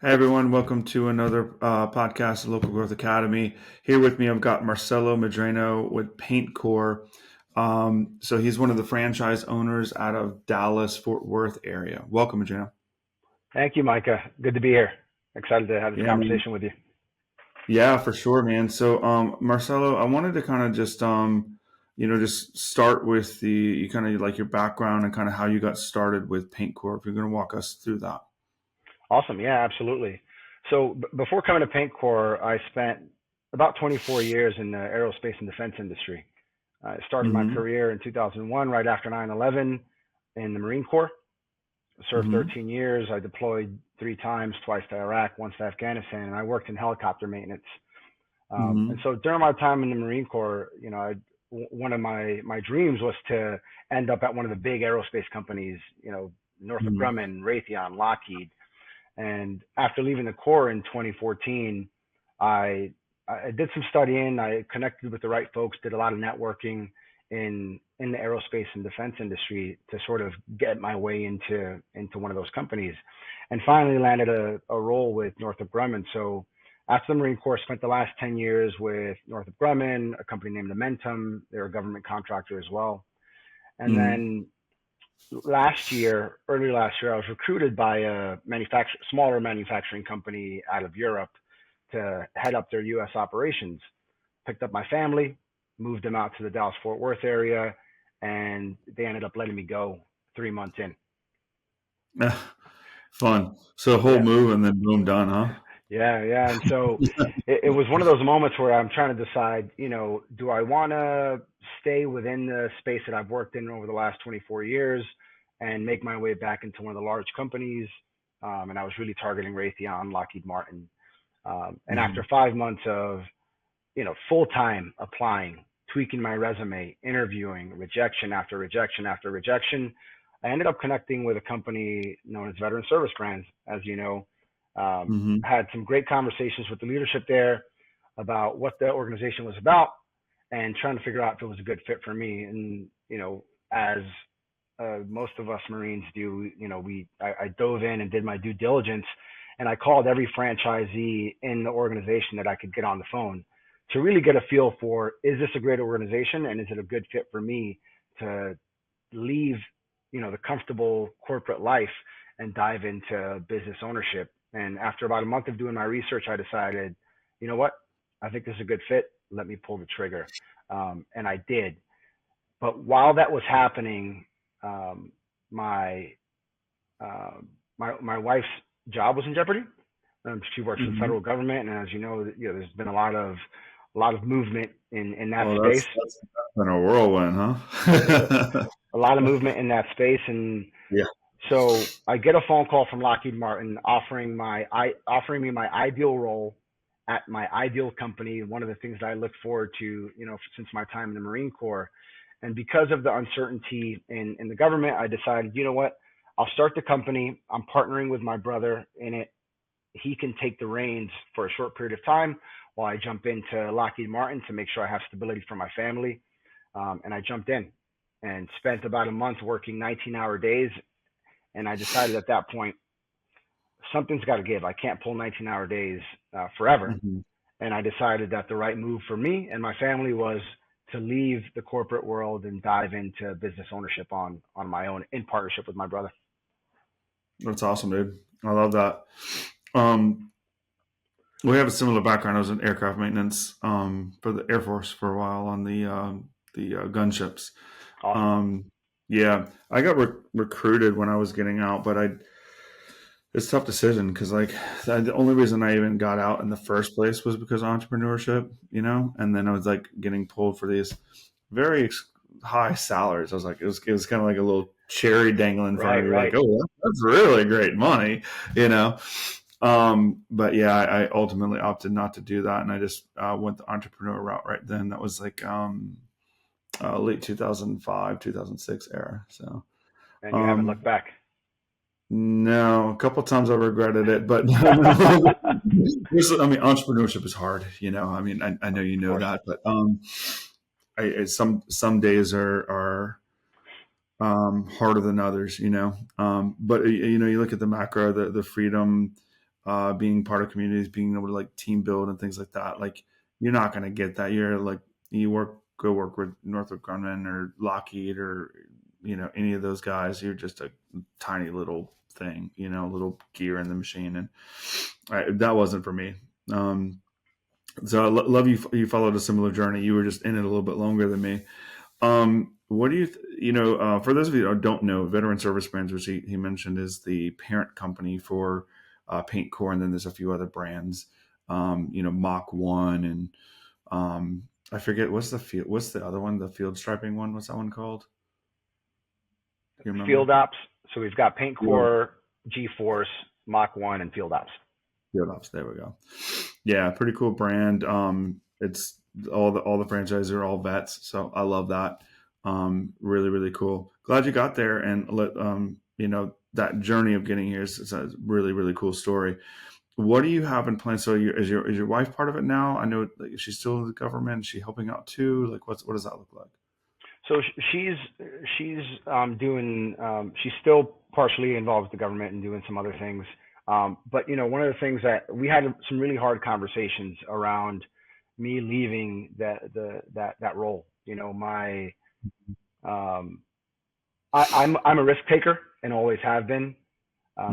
Hey everyone, welcome to another podcast of Local Growth Academy. Here with me, I've got Marcelo Medrano with Paint Corps. So he's one of the franchise owners out of Dallas, Fort Worth area. Welcome, Medrano. Thank you, Micah. Good to be here. Excited to have this Yeah, man. conversation with you. Yeah, for sure, man. So, Marcelo, I wanted to kind of just, just start with the you kind of like your background and kind of how you got started with Paint Corps. If you're going to walk us through that. Awesome. Yeah, absolutely. So before coming to Paint Corps, I spent about 24 years in the aerospace and defense industry. I started my Mm-hmm. career in 2001, right after 9/11, in the Marine Corps. Served Mm-hmm. 13 years. I deployed three times, twice to Iraq, once to Afghanistan, and I worked in helicopter maintenance. And Mm-hmm. so during my time in the Marine Corps, one of my dreams was to end up at one of the big aerospace companies, Northrop Mm-hmm. Grumman, Raytheon, Lockheed. And after leaving the Corps in 2014, I I did some studying. I connected with the right folks, did a lot of networking in the aerospace and defense industry to sort of get my way into one of those companies, and finally landed a role with Northrop Grumman. So after the Marine Corps, spent the last 10 years with Northrop Grumman, a company named Amentum. They're a government contractor as well. And Mm-hmm. then early last year, I was recruited by a smaller manufacturing company out of Europe to head up their U.S. operations. Picked up my family, moved them out to the Dallas Fort Worth area, and they ended up letting me go 3 months in. Fun. So whole Yeah, move and then boom, done, huh? yeah. And so it was one of those moments where I'm trying to decide, do I want to stay within the space that I've worked in over the last 24 years and make my way back into one of the large companies? And I was really targeting Raytheon, Lockheed Martin. And Mhm. after 5 months of, full time applying, tweaking my resume, interviewing, rejection after rejection after rejection, I ended up connecting with a company known as Veteran Service Brands, as you know. Mhm. Had some great conversations with the leadership there about what the organization was about and trying to figure out if it was a good fit for me. And, as most of us Marines do, I dove in and did my due diligence, and I called every franchisee in the organization that I could get on the phone to really get a feel for, is this a great organization and is it a good fit for me to leave, the comfortable corporate life and dive into business ownership. And after about a month of doing my research, I decided, you know what, I think this is a good fit. Let me pull the trigger, and I did. But while that was happening, um, my my wife's job was in jeopardy. She works for the Mhm. federal government, and as you know, there's been a lot of movement in that Well, space. that's been a whirlwind, huh? A lot of movement in that space, and Yeah. so I get a phone call from Lockheed Martin offering me my ideal role at my ideal company. One of the things that I look forward to, since my time in the Marine Corps, and because of the uncertainty in the government, I decided, you know what, I'll start the company. I'm partnering with my brother in it. He can take the reins for a short period of time while I jump into Lockheed Martin to make sure I have stability for my family. And I jumped in and spent about a month working 19-hour days. And I decided at that point, something's got to give. I can't pull 19-hour days forever. Mhm. And I decided that the right move for me and my family was to leave the corporate world and dive into business ownership on my own in partnership with my brother. That's awesome, dude. I love that. Um, we have a similar background. I was in aircraft maintenance for the Air Force for a while on the gunships. Awesome. Um, yeah, I got recruited when I was getting out, but it's a tough decision because like the only reason I even got out in the first place was because of entrepreneurship, and then I was like getting pulled for these very high salaries. I was like, it was kind of like a little cherry dangling in front of Right, you, like, right. oh, that's really great money, you know. But yeah, I ultimately opted not to do that, and I just went the entrepreneur route right then. That was like late 2005, 2006 era. So And you haven't looked um, back. no, a couple times I regretted it, but I mean, entrepreneurship is hard. I mean, I know you Of know course. that, but some days are harder than others. But you look at the macro, the freedom, being part of communities, being able to like team build and things like that. Like you're not going to get that. You're like go work with Northrop Grumman or Lockheed or any of those guys. You're just a tiny little thing, little gear in the machine, and that wasn't for me. So I love you. You followed a similar journey. You were just in it a little bit longer than me. What do you, for those of you who don't know, Veteran Service Brands, which he mentioned, is the parent company for Paint Core, and then there's a few other brands, Mach 1, and I forget what's the other one, the field striping one. What's that one called? You remember? Field Ops. So we've got Paint Core, G-Force, Mach 1, and Field Ops. Field Ops. There we go. Yeah, pretty cool brand. It's all the franchises are all vets, so I love that. Really, really cool. Glad you got there, and that journey of getting here is a really, really cool story. What do you have in plan? So, is your wife part of it now? I know, like, she's still in the government. Is she helping out too? Like, what does that look like? So she's doing. She's still partially involved with the government and doing some other things. But one of the things that we had some really hard conversations around me leaving that role. I'm a risk taker and always have been.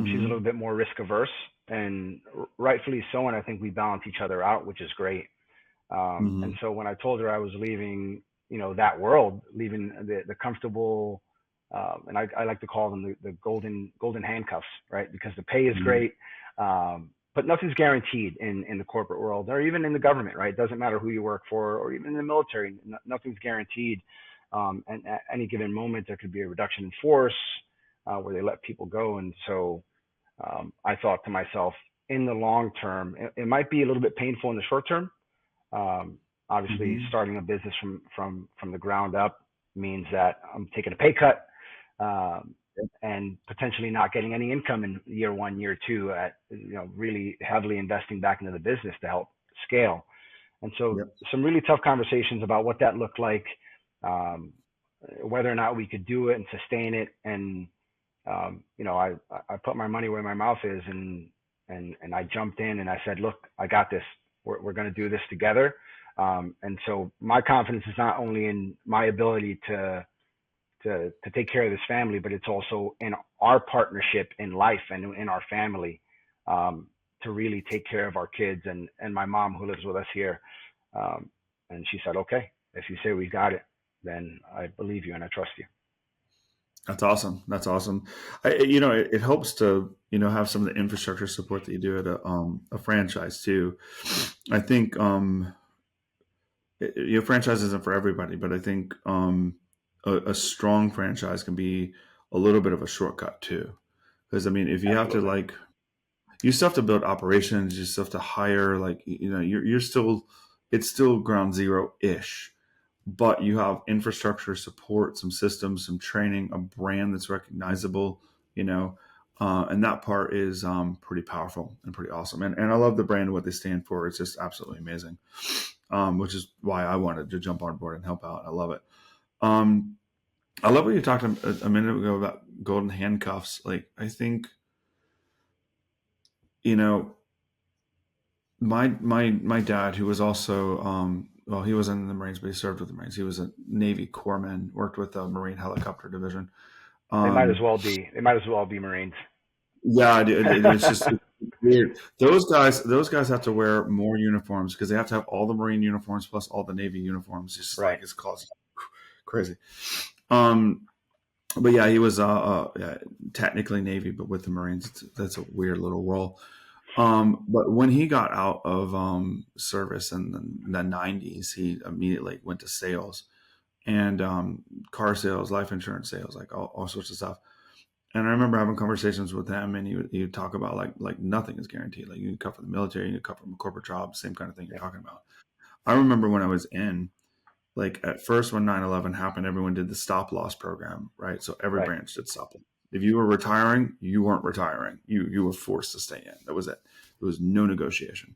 She's a little bit more risk averse, and rightfully so. And I think we balance each other out, which is great. And so when I told her I was leaving, that world, leaving the comfortable, and I like to call them the golden handcuffs, right? Because the pay is great, but nothing's guaranteed in the corporate world or even in the government, right? It doesn't matter who you work for or even in the military, nothing's guaranteed. And at any given moment, there could be a reduction in force where they let people go. And so I thought to myself, in the long term, it might be a little bit painful in the short term. Obviously, starting a business from the ground up means that I'm taking a pay cut and potentially not getting any income in year one, year two, at really heavily investing back into the business to help scale. And so some really tough conversations about what that looked like, whether or not we could do it and sustain it. And I put my money where my mouth is, and I jumped in and I said, look, I got this. We're going to do this together. And so my confidence is not only in my ability to take care of this family, but it's also in our partnership in life and in our family, to really take care of our kids and my mom, who lives with us here. And she said, okay, if you say we got it, then I believe you and I trust you. That's awesome. That's awesome. It helps to, have some of the infrastructure support that you do at a franchise too. I think, franchise isn't for everybody, but I think a strong franchise can be a little bit of a shortcut too. Because if you have to you still have to build operations, you still have to hire, you're still, it's still ground zero ish, but you have infrastructure support, some systems, some training, a brand that's recognizable, and that part is pretty powerful and pretty awesome. And I love the brand and what they stand for. It's just absolutely amazing, which is why I wanted to jump on board and help out. I love it. I love what you talked a minute ago about golden handcuffs. Like, I think, my dad, who was also, he wasn't in the Marines, but he served with the Marines. He was a Navy corpsman, worked with the Marine Helicopter Division. They might as well be. They might as well be Marines. Yeah, it's just weird. Those guys have to wear more uniforms because they have to have all the Marine uniforms plus all the Navy uniforms. It's just right. It's causing crazy. But yeah, he was technically Navy, but with the Marines. That's a weird little role. But when he got out of service in the 90s, he immediately went to sales and car sales, life insurance sales, like all sorts of stuff. And I remember having conversations with him, and he would talk about like nothing is guaranteed. Like, you can cut from the military, you can cut from a corporate job, same kind of thing you're talking about. I remember when I was in, like, at first when 9/11 happened, everyone did the stop loss program, right? So every branch did stop loss. If you were retiring, you weren't retiring. You were forced to stay in. That was it. There was no negotiation.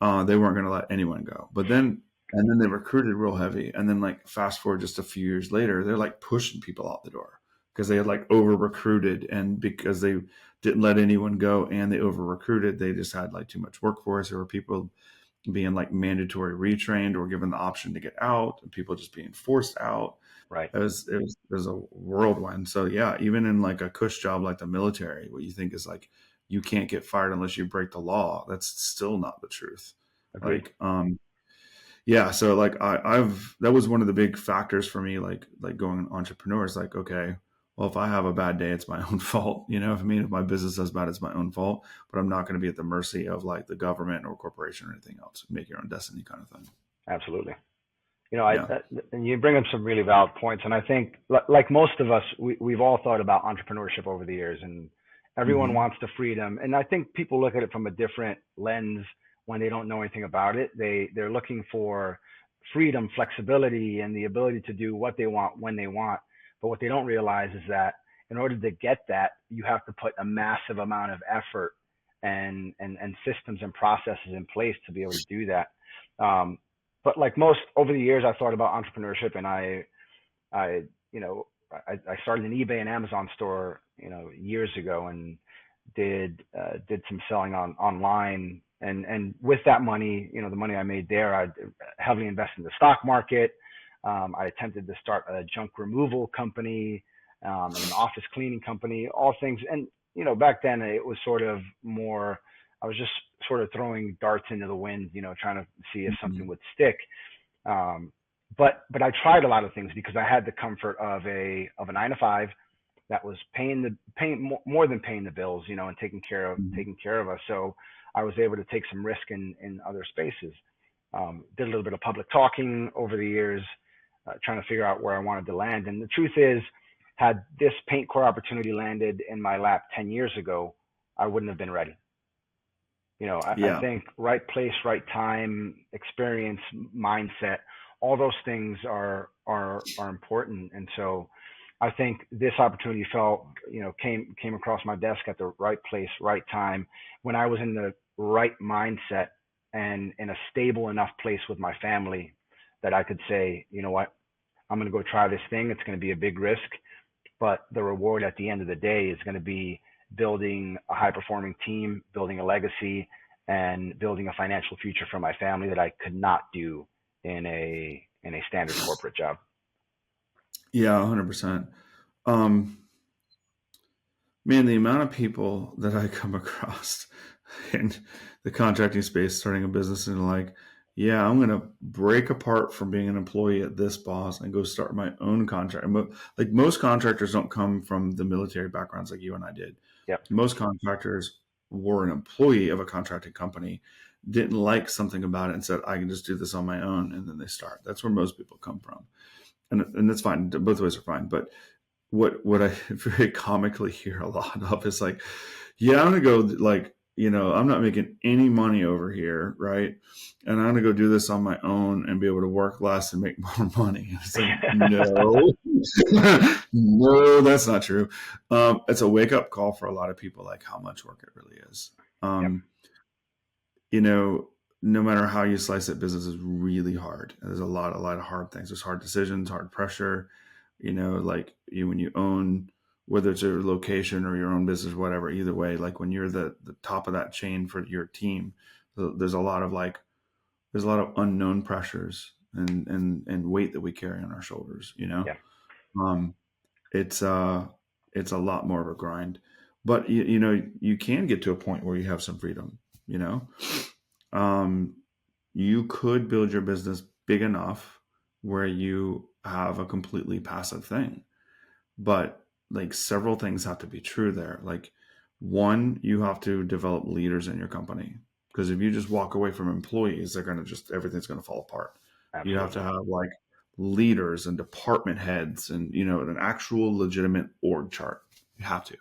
They weren't going to let anyone go. But then they recruited real heavy. And then, like, fast forward just a few years later, they're like pushing people out the door because they had like over recruited, and because they didn't let anyone go, and they over recruited. They just had like too much workforce. There were people being like mandatory retrained or given the option to get out, and people just being forced out. Right. It was a whirlwind. So yeah, even in like a cush job like the military, what you think is like you can't get fired unless you break the law, that's still not the truth. Agreed. Like yeah, so like I've that was one of the big factors for me, like going entrepreneurs. Like, okay, well, if I have a bad day, it's my own fault. You know, if I mean, if my business does bad, it's my own fault. But I'm not going to be at the mercy of like the government or corporation or anything else. Make your own destiny, kind of thing. Absolutely. You know, Yeah. and you bring up some really valid points. And I think, like most of us, we've all thought about entrepreneurship over the years, and everyone Hmm. wants the freedom. And I think people look at it from a different lens when they don't know anything about it. They're looking for freedom, flexibility, and the ability to do what they want when they want. But what they don't realize is that in order to get that, you have to put a massive amount of effort and systems and processes in place to be able to do that. Um, but like most over the years, I thought about entrepreneurship, and I, you know, I started an eBay and Amazon store, years ago, and did some selling online, and with that money, the money I made there, I heavily invested in the stock market. I attempted to start a junk removal company, and an office cleaning company, all things, and back then it was sort of more. I was just sort of throwing darts into the wind, trying to see if something Hmm. would stick. Um, but I tried a lot of things because I had the comfort of a 9 to 5 that was paying more than paying the bills, and Hmm. taking care of us. So I was able to take some risk in other spaces. Did a little bit of public talking over the years, trying to figure out where I wanted to land. And the truth is, had this paint core opportunity landed in my lap 10 years ago, I wouldn't have been ready. I Yeah. think right place, right time, experience, mindset, all those things are important. And so I think this opportunity came across my desk at the right place, right time, when I was in the right mindset and in a stable enough place with my family that I could say, you know what, I'm going to go try this thing. It's going to be a big risk, but the reward at the end of the day is going to be building a high performing team, building a legacy, and building a financial future for my family that I could not do in a standard corporate job. Yeah. 100%. Um, Man, the amount of people that I come across in the contracting space, starting a business, and like, yeah, I'm going to break apart from being an employee at this boss and go start my own contract. Like most contractors don't come from the military backgrounds like you and I did. Yep. Most contractors were an employee of a contracting company, didn't like something about it, and said, I can just do this on my own. And then they start. That's where most people come from. And that's fine. Both ways are fine. But what I very comically hear a lot of is like, yeah, I'm gonna go like, I'm not making any money over here, right? And I'm gonna go do this on my own and be able to work less and make more money. And it's like, no, no, that's not true. It's a wake up call for a lot of people, like how much work it really is. Yep. Um, you know, no matter how you slice it, business is really hard. There's a lot of hard things. There's hard decisions, hard pressure. Like when you own, whether it's a location or your own business, whatever. Either way, like when you're the top of that chain for your team, there's a lot of unknown pressures and weight that we carry on our shoulders. Yeah. Um, it's it's a lot more of a grind, but you can get to a point where you have some freedom. You know um, you could build your business big enough where you have a completely passive thing. But like several things have to be true there. Like, one, you have to develop leaders in your company. Because if you just walk away from employees, they're going to just, everything's going to fall apart. You have Absolutely. to have like leaders and department heads and, an actual legitimate org chart. You have to,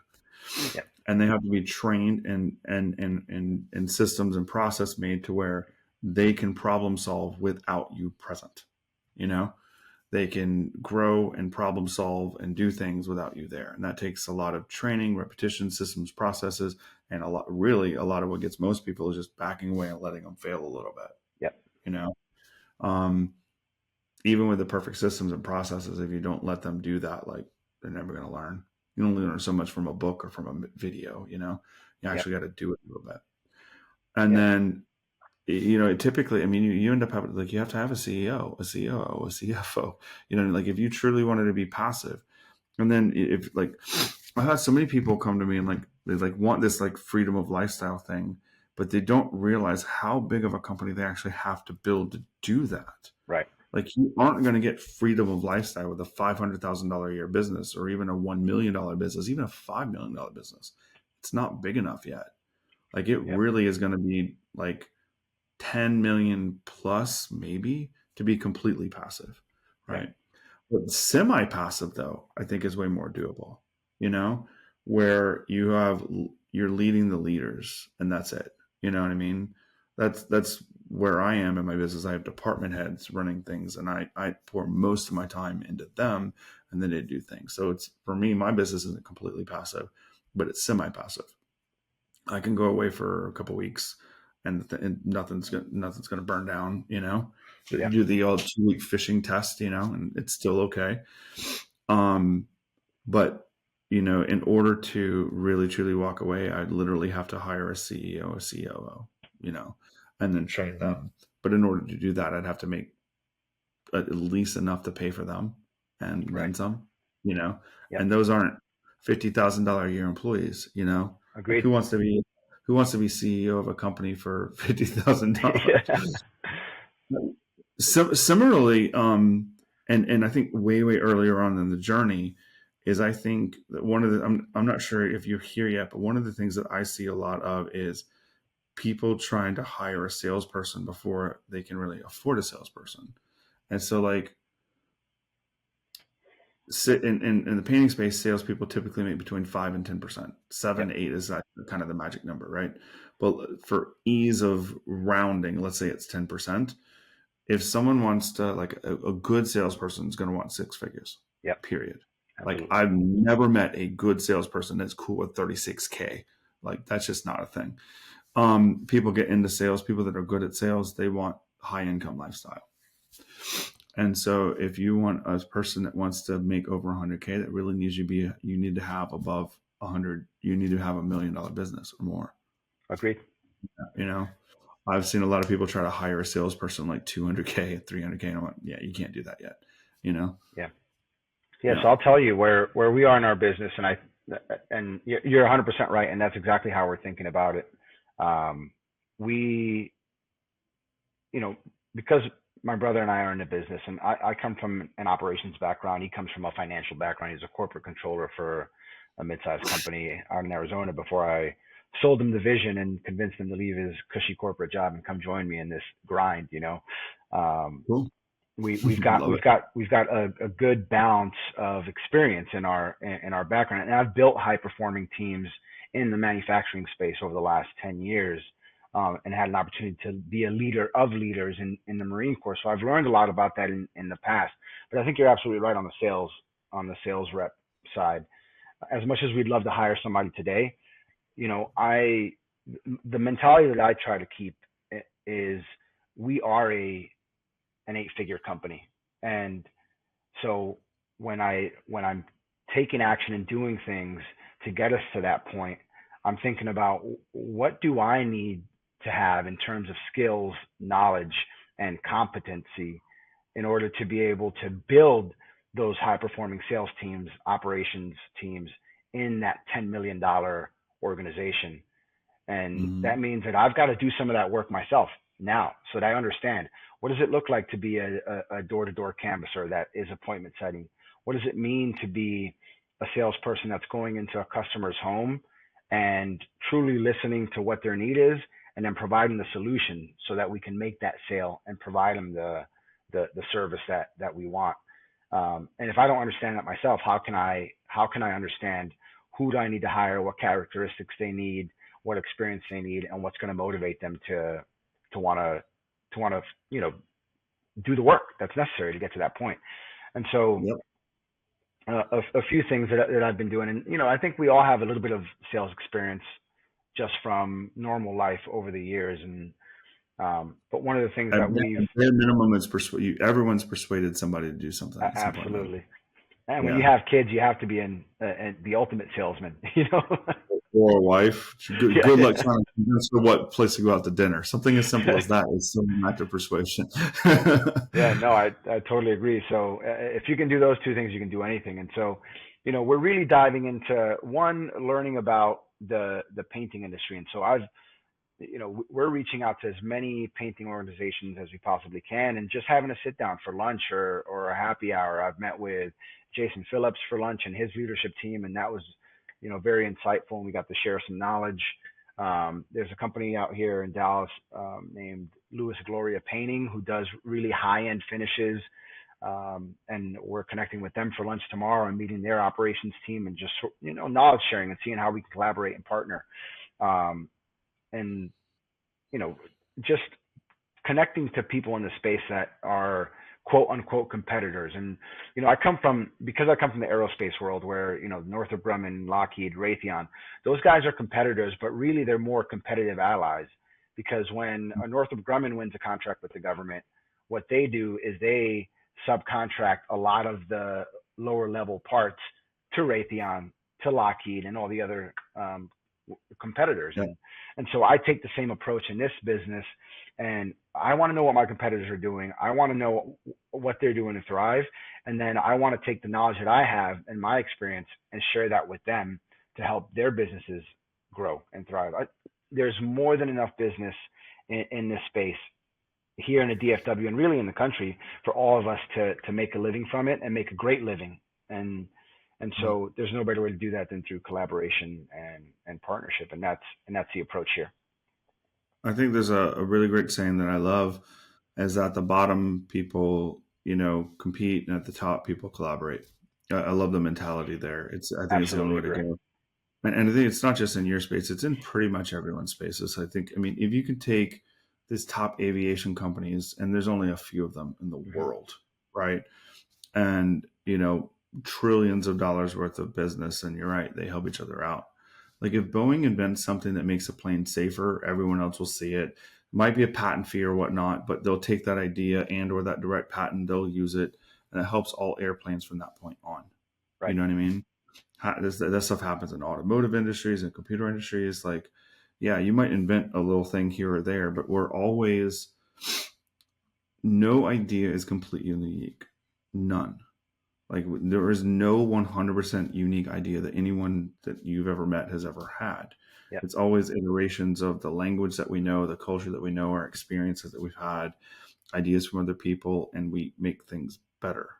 Yep. and they have to be trained and systems and process made to where they can problem solve without you present. You know, they can grow and problem solve and do things without you there, and that takes a lot of training, repetition, systems, processes, and a lot of what gets most people is just backing away and letting them fail a little bit. Yep. You know, um, even with the perfect systems and processes, if you don't let them do that, like they're never going to learn. You only learn so much from a book or from a video, you Yep. actually got to do it a little bit. And Yep. then, typically, I mean, you end up having, like, you have to have a CEO, a COO, a CFO, like if you truly wanted to be passive. And then if like, I had so many people come to me and like, they like want this like freedom of lifestyle thing, but they don't realize how big of a company they actually have to build to do that. Right. Like, you aren't going to get freedom of lifestyle with a $500,000 a year business or even a $1 million business, even a $5 million business. It's not big enough yet. Like, it Yep. really is going to be like 10 million plus maybe to be completely passive, Right. right? But semi-passive though, I think is way more doable, where you're leading the leaders and that's it. You know what I mean? That's where I am in my business. I have department heads running things and I pour most of my time into them and then they do things. So it's, for me, my business isn't completely passive, but it's semi-passive. I can go away for a couple weeks and nothing's gonna burn down. Yep. Do the old 2-week fishing test, and it's still okay. Um, but in order to really truly walk away, I'd literally have to hire a CEO, a COO, and then train them. But in order to do that, I'd have to make at least enough to pay for them and Right. then some, you know, Yep. and those aren't $50,000 a year employees, like Agreed. who wants to be CEO of a company for $50,000? Yeah. So similarly, and I think way earlier on in the journey is, I think that one of the, I'm not sure if you're here yet, but one of the things that I see a lot of is people trying to hire a salesperson before they can really afford a salesperson. And so, like, sit in the painting space, salespeople typically make between 5 and 10%. Seven, Yep. 8 is that kind of the magic number, right? But for ease of rounding, let's say it's 10%. If someone wants to, like, a good salesperson is going to want 6 figures, Yep. period. Like, Absolutely. I've never met a good salesperson that's cool with 36K. Like, that's just not a thing. People get into sales, people that are good at sales, they want high income lifestyle. And so if you want a person that wants to make over 100K, that really needs you need to have above 100, you need to have $1 million business or more. Agreed. You know, I've seen a lot of people try to hire a salesperson like 200K, 300K. And I'm like, yeah, you can't do that yet. Yeah. Yeah. Yeah. So I'll tell you where we are in our business, and you're 100% right, and that's exactly how we're thinking about it. We, because my brother and I are in the business, and I come from an operations background. He comes from a financial background. He's a corporate controller for a mid-sized company out in Arizona before I sold him the vision and convinced him to leave his cushy corporate job and come join me in this grind. Um, Cool. we've got Love we've it. got we've got a good balance of experience in our background, and I've built high performing teams in the manufacturing space over the last 10 years, and had an opportunity to be a leader of leaders in the Marine Corps. So I've learned a lot about that in the past. But I think you're absolutely right on the sales rep side. As much as we'd love to hire somebody today, I the mentality that I try to keep is we are an 8-figure company. And so when I'm taking action and doing things to get us to that point, I'm thinking about what do I need to have in terms of skills, knowledge, and competency in order to be able to build those high performing sales teams, operations teams in that $10 million organization. And Mhm. that means that I've got to do some of that work myself now so that I understand what does it look like to be a door-to-door canvasser that is appointment setting? What does it mean to be a salesperson that's going into a customer's home and truly listening to what their need is and then providing the solution so that we can make that sale and provide them the service that we want. And if I don't understand that myself, how can I understand who do I need to hire, what characteristics they need, what experience they need, and what's going to motivate them to want to do the work that's necessary to get to that point. And so Yep. a few things that I've been doing, and I think we all have a little bit of sales experience just from normal life over the years, and but one of the things At that we've bare minimum is persuade you. Everyone's persuaded somebody to do something at some point in their life. absolutely, And when you Yeah. have kids, you have to be the ultimate salesman, you know? Or a wife. Good, Yeah, good luck yeah. trying to convince her what place to go out to dinner. Something as simple as that is still an act of persuasion. Yeah, no, I totally agree. So if you can do those two things, you can do anything. And so, we're really diving into one, learning about the painting industry. And so we're reaching out to as many painting organizations as we possibly can, and just having a sit down for lunch or a happy hour. I've met with Jason Phillips for lunch and his leadership team, and that was, very insightful. And we got to share some knowledge. There's a company out here in Dallas named Louis Gloria Painting who does really high end finishes. And we're connecting with them for lunch tomorrow and meeting their operations team and just, knowledge sharing and seeing how we can collaborate and partner. Um, and you know just connecting to people in the space that are quote unquote competitors. And because I come from the aerospace world where Northrop Grumman, Lockheed, Raytheon, those guys are competitors, but really they're more competitive allies, because when a Northrop Grumman wins a contract with the government, what they do is they subcontract a lot of the lower level parts to Raytheon, to Lockheed, and all the other competitors. Yeah. And so I take the same approach in this business, and I want to know what my competitors are doing. I want to know what they're doing to thrive, and then I want to take the knowledge that I have and my experience and share that with them to help their businesses grow and thrive. There's more than enough business in this space here in the DFW and really in the country for all of us to make a living from it and make a great living. And so there's no better way to do that than through collaboration and partnership. And that's the approach here. I think there's a really great saying that I love is at the bottom people, compete, and at the top people collaborate. I love the mentality there. I think it's the only Absolutely way to agree. go. And I think it's not just in your space, it's in pretty much everyone's spaces. I mean, if you can take these top aviation companies, and there's only a few of them in the Mm-hmm. world, right? And, trillions of dollars worth of business, and you're right, they help each other out. Like if Boeing invents something that makes a plane safer, everyone else will see it. Might be a patent fee or whatnot, but they'll take that idea and or that direct patent, they'll use it, and it helps all airplanes from that point on. You Right. know what I mean? That stuff happens in automotive industries and computer industries. Like, yeah, you might invent a little thing here or there, but no idea is completely unique. None. Like there is no 100% unique idea that anyone that you've ever met has ever had. Yeah. It's always iterations of the language that we know, the culture that we know, our experiences that we've had, ideas from other people, and we make things better,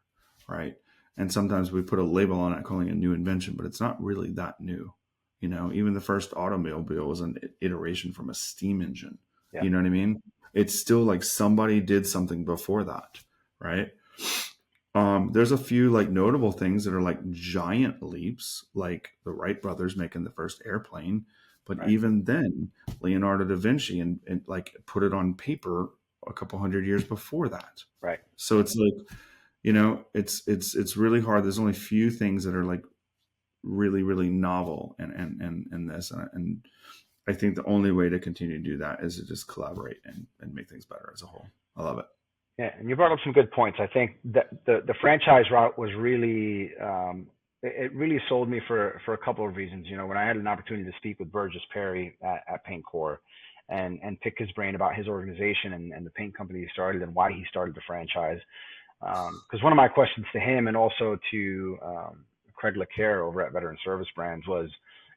right? And sometimes we put a label on it calling it a new invention, but it's not really that new. Even the first automobile was an iteration from a steam engine. Yeah. You know what I mean? It's still like somebody did something before that, right? There's a few like notable things that are like giant leaps, like the Wright brothers making the first airplane. But Right. even then, Leonardo da Vinci and like put it on paper a couple hundred years before that. Right. So it's like, it's really hard. There's only few things that are like really, really novel and this. And I think the only way to continue to do that is to just collaborate and make things better as a whole. I love it. Yeah, and you brought up some good points. I think that the franchise route was really it really sold me for a couple of reasons. When I had an opportunity to speak with Burgess Perry at Paint Corps and pick his brain about his organization and the paint company he started and why he started the franchise. Because one of my questions to him and also to Craig LeCaire over at Veteran Service Brands was,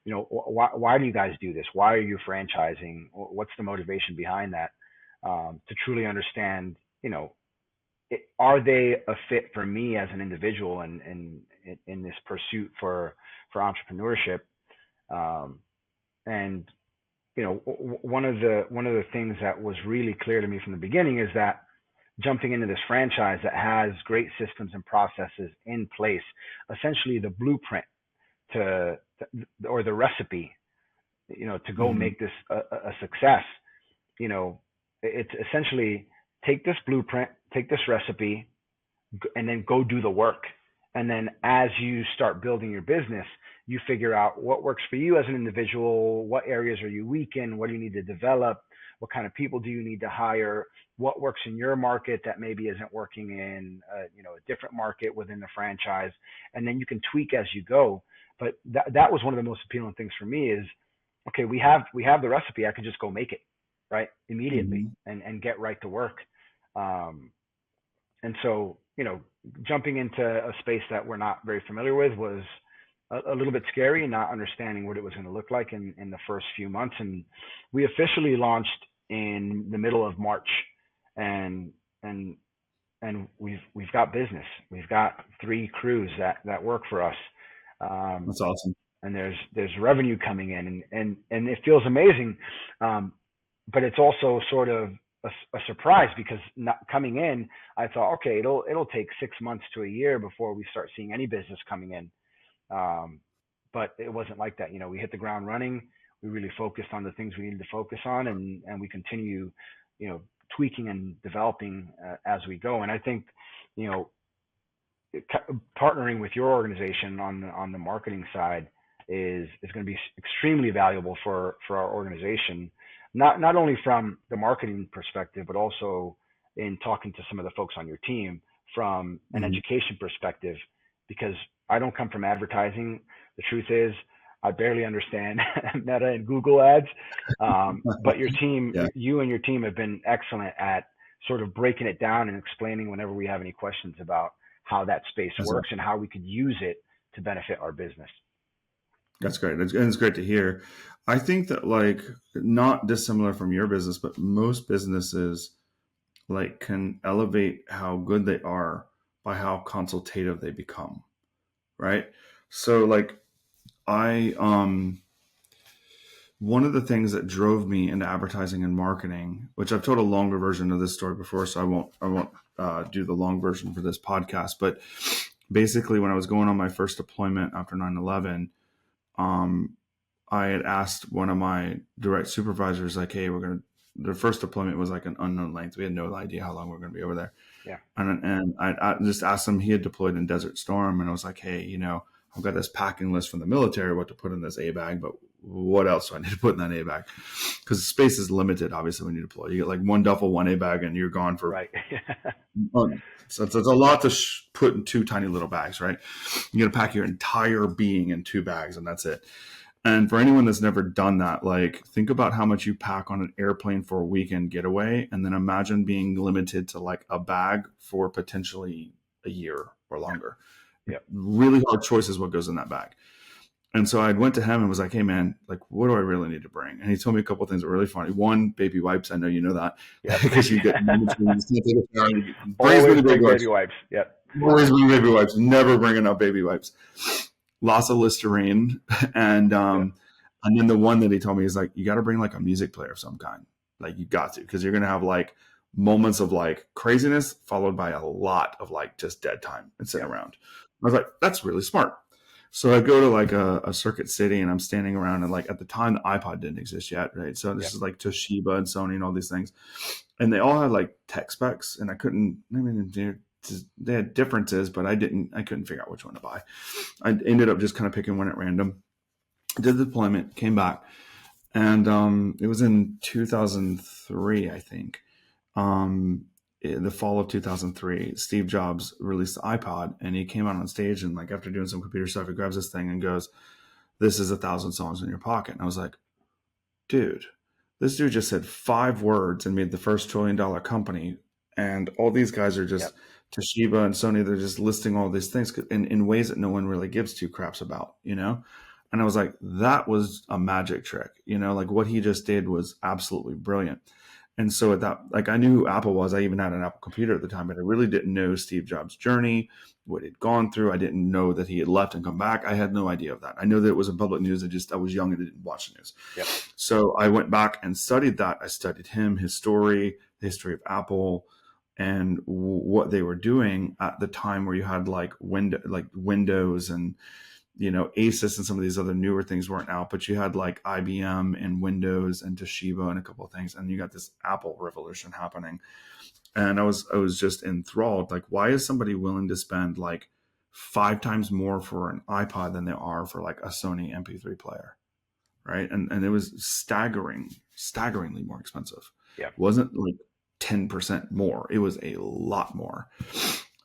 why do you guys do this? Why are you franchising? What's the motivation behind that? To truly understand, are they a fit for me as an individual and in this pursuit for entrepreneurship? And one of the things that was really clear to me from the beginning is that jumping into this franchise that has great systems and processes in place, essentially the blueprint or the recipe, to go make this a success. It's essentially take this blueprint, take this recipe, and then go do the work. And then as you start building your business, you figure out what works for you as an individual, what areas are you weak in, what do you need to develop, What kind of people do you need to hire? What works in your market that maybe isn't working in a different market within the franchise, and then you can tweak as you go. But that was one of the most appealing things for me is, okay, we have the recipe. I could just go make it right immediately Mhm. and get right to work. And so, jumping into a space that we're not very familiar with was a little bit scary, and not understanding what it was going to look like in the first few months. And we officially launched in the middle of March, and and and we've got business. We've got 3 crews that work for us. Um, That's awesome. and there's revenue coming in, and it feels amazing. But it's also sort of a surprise, because not coming in, I thought, okay, it'll take 6 months to a year before we start seeing any business coming in. But it wasn't like that. We hit the ground running. We really focused on the things we needed to focus on, and we continue, tweaking and developing as we go. And I think, you know, partnering with your organization on the marketing side is going to be extremely valuable for our organization, not only from the marketing perspective, but also in talking to some of the folks on your team from an Mhm. education perspective, because I don't come from advertising. The truth is, I barely understand Meta and Google ads. But your team, Yeah, you and your team have been excellent at sort of breaking it down and explaining whenever we have any questions about how that space that's works awesome. and how we could use it to benefit our business. That's great. It's great to hear. I think that like not dissimilar from your business, but most businesses like can elevate how good they are by how consultative they become, right? So like I one of the things that drove me into advertising and marketing, which I've told a longer version of this story before, so I won't do the long version for this podcast. But basically, when I was going on my first deployment after 9/11, um, I had asked one of my direct supervisors, like, "Hey, we're gonna." The first deployment was like an unknown length. We had no idea how long we are going to be over there, Yeah. and I just asked him. He had deployed in Desert Storm, and I was like, "Hey, I've got this packing list from the military what to put in this A bag, but what else do I need to put in that A bag? Because space is limited, obviously, when you deploy. You get like one duffel, one A bag, and you're gone for Right. months. So it's a lot to put in 2 tiny little bags, right? You got to pack your entire being in 2 bags, and that's it. And for anyone that's never done that, like think about how much you pack on an airplane for a weekend getaway, and then imagine being limited to like a bag for potentially a year or longer. Yeah. Really hard choice is what goes in that bag. And so I went to him and was like, "Hey man, like what do I really need to bring?" And he told me a couple of things that were really funny. One, baby wipes. I know you know that Yep. because you get moments when you just can't take a shower. Bring as Always many baby bring wipes. baby wipes. Yep. Always bring baby wipes. Never bring enough baby wipes. Lots of Listerine, and Yep. um, and then the one that he told me is like, you got to bring like a music player of some kind. Like you got to, because you're gonna have like moments of like craziness followed by a lot of like just dead time and sitting Yep. around. I was like, that's really smart. So I go to like a circuit city and I'm standing around, and like at the time the iPod didn't exist yet, right? So this Yep. is like Toshiba and Sony and all these things, and they all had like tech specs, and I couldn't. I mean, they had differences, but I couldn't figure out which one to buy. I ended up just kind of picking one at random. Did the deployment, came back, and it was in 2003, I think. In the fall of 2003, Steve Jobs released the iPod, and he came out on stage, and like after doing some computer stuff, he grabs this thing and goes, "This is 1,000 songs in your pocket." And I was like, "Dude, this dude just said 5 words and made the first $1 trillion company, and all these guys are just Yep. Toshiba and Sony. They're just listing all these things in ways that no one really gives 2 craps about, you know." And I was like, that was a magic trick, like what he just did was absolutely brilliant. And so at that, like I knew who Apple was. I even had an Apple computer at the time, but I really didn't know Steve Jobs' journey, what he'd gone through. I didn't know that he had left and come back. I had no idea of that. I know that it was in public news. I was young and didn't watch the news. Yep. So I went back and studied that. I studied him, his story, the history of Apple, and what they were doing at the time where you had like Windows and Asus and some of these other newer things weren't out, but you had like IBM and Windows and Toshiba and a couple of things, and you got this Apple revolution happening. And I was just enthralled. Like, why is somebody willing to spend like 5 times more for an iPod than they are for like a Sony MP3 player? right? And it was staggeringly more expensive. Yeah. It wasn't like 10% more. It was a lot more.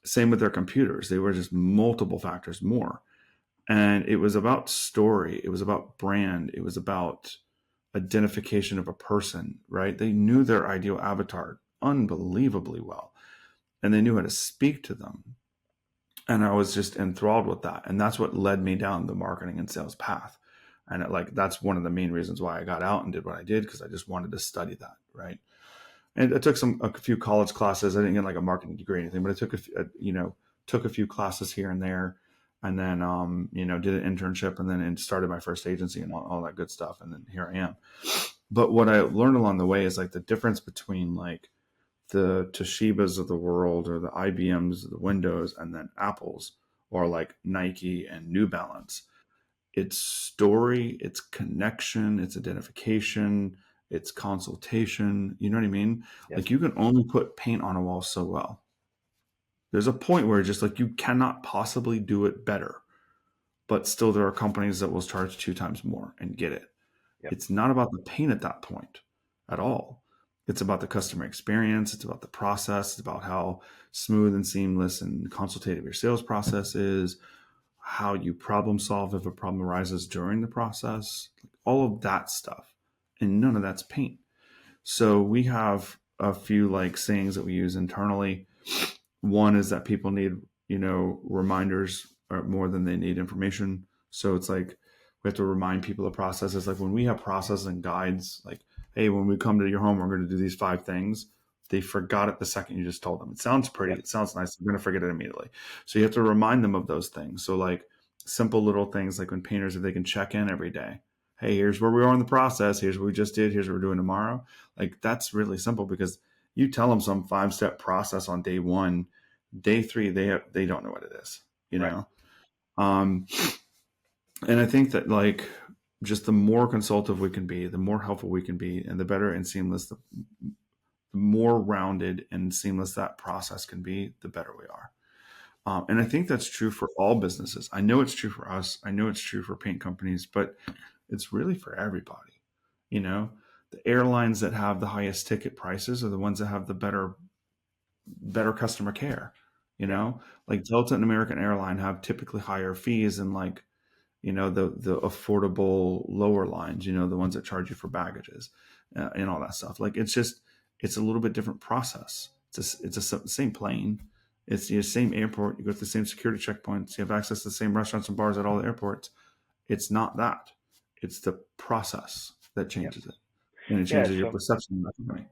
Same with their computers. They were just multiple factors more. And it was about story. It was about brand. It was about identification of a person, right? They knew their ideal avatar unbelievably well, and they knew how to speak to them. And I was just enthralled with that. And that's what led me down the marketing and sales path. And that's one of the main reasons why I got out and did what I did, because I just wanted to study that, right? And I took a few college classes. I didn't get like a marketing degree or anything, but I took a few classes here and there, and then did an internship, and then started my first agency and all that good stuff. And then here I am. But what I learned along the way is like the difference between like the Toshibas of the world, or the IBMs, the Windows, and then Apples, or like Nike and New Balance. It's story, it's connection, it's identification, it's consultation. You know what I mean? Yes. Like you can only put paint on a wall so well. There's a point where just like you cannot possibly do it better, but still there are companies that will charge 2 times more and get it. Yep. It's not about the paint at that point at all. It's about the customer experience. It's about the process. It's about how smooth and seamless and consultative your sales process is, how you problem solve if a problem arises during the process, all of that stuff. And none of that's paint. So we have a few like sayings that we use internally. One is that people need, reminders more than they need information. So it's like we have to remind people of processes. Like when we have processes and guides, like, hey, when we come to your home, we're going to do these 5 things. They forgot it the second you just told them. It sounds pretty. Yep. It sounds nice. They're going to forget it immediately. So you have to remind them of those things. So like simple little things like when painters, if they can check in every day. Hey, here's where we are in the process. Here's what we just did. Here's what we're doing tomorrow. Like that's really simple, because you tell them some 5-step process on day 1, day 3, they don't know what it is, Right. And I think that like just the more consultative we can be, the more helpful we can be, and the better and seamless, the more rounded and seamless that process can be, the better we are. And I think that's true for all businesses. I know it's true for us. I know it's true for paint companies, but it's really for everybody. The airlines that have the highest ticket prices are the ones that have the better customer care. Like Delta and American Airline have typically higher fees than like, the affordable lower lines, the ones that charge you for baggages and all that stuff. Like it's a little bit different process. It's the same plane. It's the same airport. You go to the same security checkpoints. You have access to the same restaurants and bars at all the airports. It's not that. It's the process that changes it, and it changes your perception of the company.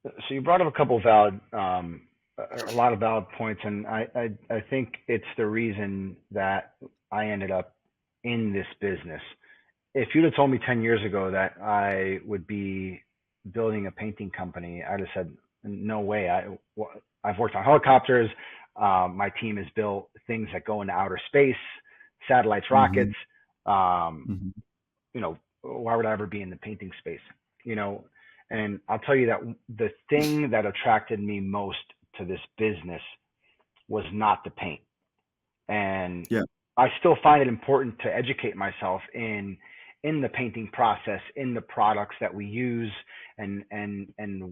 So you brought up a couple valid, a lot of valid points, and I think it's the reason that I ended up in this business. If you'd have told me 10 years ago that I would be building a painting company, I'd have said, no way. I've worked on helicopters. My team has built things that go into outer space, satellites, rockets. Mm-hmm. Why would I ever be in the painting space? And I'll tell you that the thing that attracted me most to this business was not the paint. And Yeah. I still find it important to educate myself in the painting process, in the products that we use, and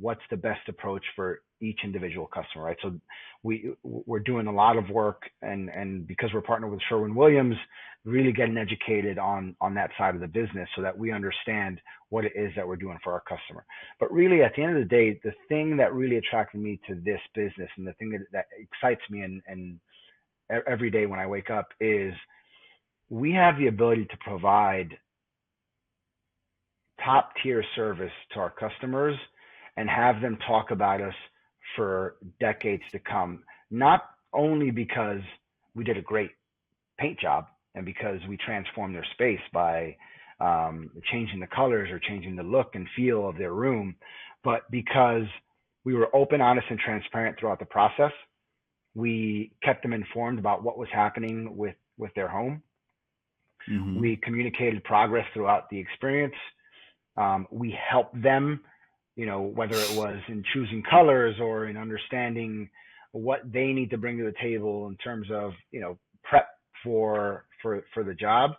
what's the best approach for each individual customer, right? So we're doing a lot of work, and because we're partnered with Sherwin-Williams, really getting educated on that side of the business so that we understand what it is that we're doing for our customer. But really, at the end of the day, the thing that really attracted me to this business, and the thing that excites me and every day when I wake up, is we have the ability to provide top tier service to our customers and have them talk about us for decades to come. Not only because we did a great paint job and because we transformed their space by changing the colors or changing the look and feel of their room, but because we were open, honest, and transparent throughout the process. We kept them informed about what was happening with their home. Mm-hmm. We communicated progress throughout the experience. We helped them, whether it was in choosing colors or in understanding what they need to bring to the table in terms of, prep for the job.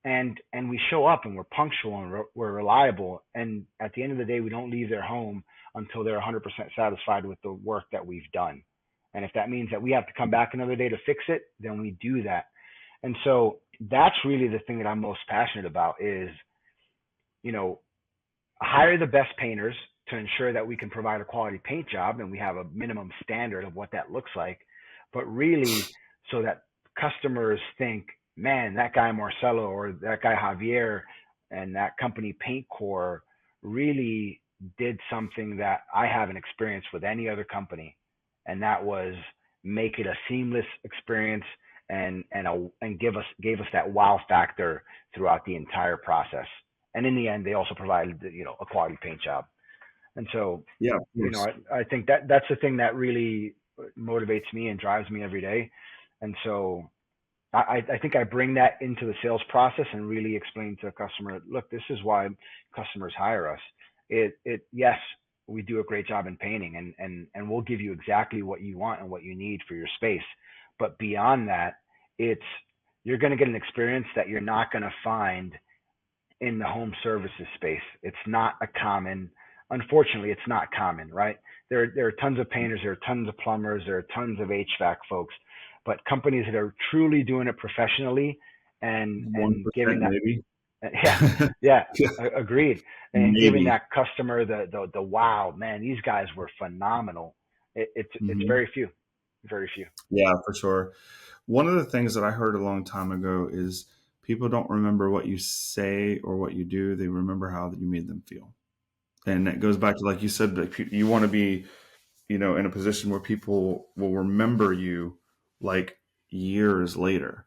and we show up and we're punctual and we're reliable. And at the end of the day, we don't leave their home until they're 100% satisfied with the work that we've done. And if that means that we have to come back another day to fix it, then we do that. And so that's really the thing that I'm most passionate about is, you know, hire the best painters to ensure that we can provide a quality paint job and we have a minimum standard of what that looks like. But really, so that customers think, man, that guy Marcelo or that guy Javier and that company Paint Core really did something that I haven't experienced with any other company, and that was make it a seamless experience and gave us that wow factor throughout the entire process. And in the end, they also provided a quality paint job. And so, Yeah, of you know, course. I think that that's the thing that really motivates me and drives me every day. And so I think I bring that into the sales process and really explain to the customer, look, this is why customers hire us. Yes, we do a great job in painting and we'll give you exactly what you want and what you need for your space. But beyond that, it's, you're going to get an experience that you're not going to find in the home services space. It's not a common, unfortunately, it's not common, right? There are tons of painters, there are tons of plumbers, there are tons of HVAC folks, but companies that are truly doing it professionally and 1% giving that, maybe. yeah, yeah, Yeah, agreed, and giving maybe. that customer the wow, man, these guys were phenomenal. It's Hmm. very few, very few. Yeah, for sure. One of the things that I heard a long time ago is people don't remember what you say or what you do; they remember how that you made them feel. And that goes back to, like you said, like you want to be, in a position where people will remember you like years later.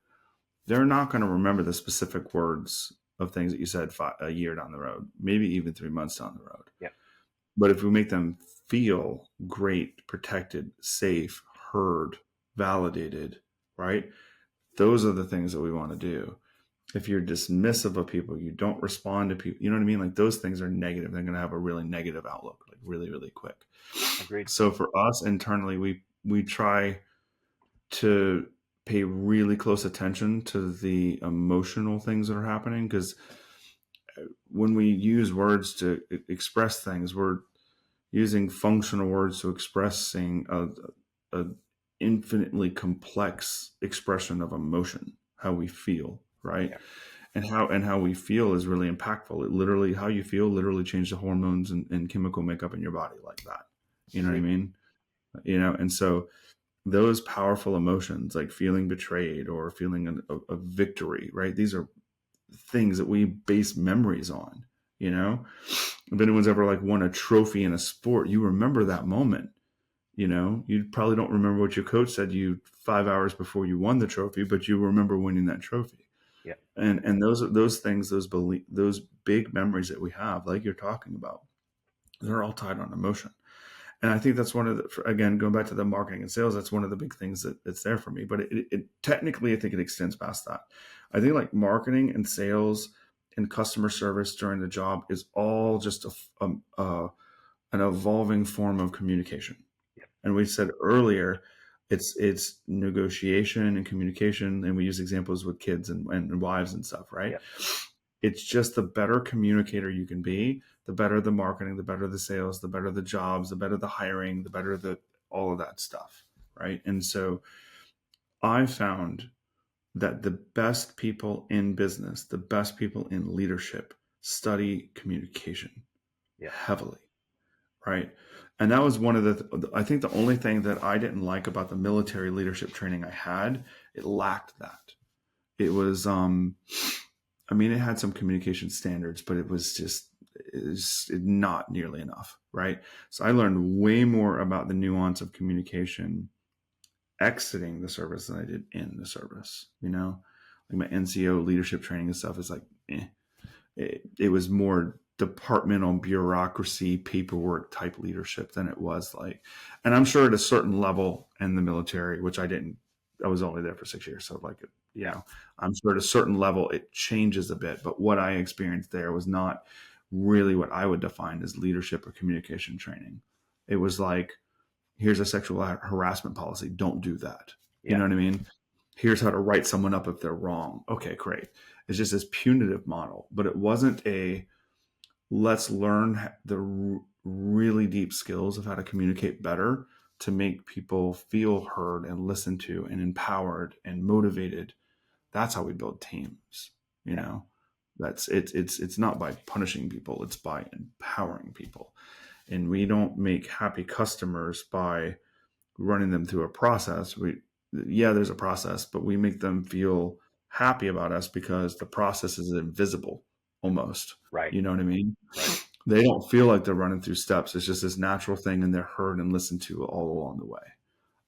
They're not going to remember the specific words of things that you said a year down the road, maybe even 3 months down the road. Yeah, But if we make them feel great, protected, safe, heard, validated, right? Those are the things that we want to do. If you're dismissive of people, you don't respond to people, you know what I mean? Like those things are negative. They're going to have a really negative outlook, like really, really quick. agreed. So for us internally, we try to pay really close attention to the emotional things that are happening, because when we use words to express things, we're using functional words to expressing a infinitely complex expression of emotion, how we feel, right? Yeah, And how we feel is really impactful. It literally, how you feel literally changes the hormones and chemical makeup in your body like that. You know what I agreed. mean? And so those powerful emotions, like feeling betrayed or feeling a victory, right? These are things that we base memories on. If anyone's ever like won a trophy in a sport, you remember that moment. You probably don't remember what your coach said to you 5 hours before you won the trophy, but you remember winning that trophy. Yeah, And those things, those big memories that we have, like you're talking about, they're all tied on emotion. And I think that's one of the, again, going back to the marketing and sales, that's one of the big things that's there for me. But it technically, I think it extends past that. I think like marketing and sales and customer service during the job is all just an evolving form of communication. yeah, And we said earlier, it's negotiation and communication, and we use examples with kids and wives and stuff, right? yeah, It's just the better communicator you can be, the better the marketing, the better the sales, the better the jobs, the better the hiring, the better the all of that stuff, right? And so I found that the best people in business, the best people in leadership study communication yeah, heavily, right? And that was one of I think the only thing that I didn't like about the military leadership training I had, it lacked that. It was, I mean, it had some communication standards, but it was just is not nearly enough, right? So I learned way more about the nuance of communication exiting the service than I did in the service. Like my NCO leadership training and stuff is like, it was more departmental bureaucracy, paperwork type leadership than it was like, and I'm sure at a certain level in the military, which I was only there for 6 years. So like, yeah, I'm sure at a certain level it changes a bit, but what I experienced there was not really what I would define as leadership or communication training. It was like, here's a sexual harassment policy. Don't do that. You yeah, know what I mean? Here's how to write someone up if they're wrong. Okay, great. It's just this punitive model, but it wasn't a let's learn the really deep skills of how to communicate better to make people feel heard and listened to and empowered and motivated. That's how we build teams. You know, that's it's not by punishing people, it's by empowering people. And we don't make happy customers by running them through a process. Yeah, there's a process, but we make them feel happy about us because the process is invisible almost. Right. You know what I mean? Right. They don't feel like they're running through steps. It's just this natural thing, and they're heard and listened to all along the way.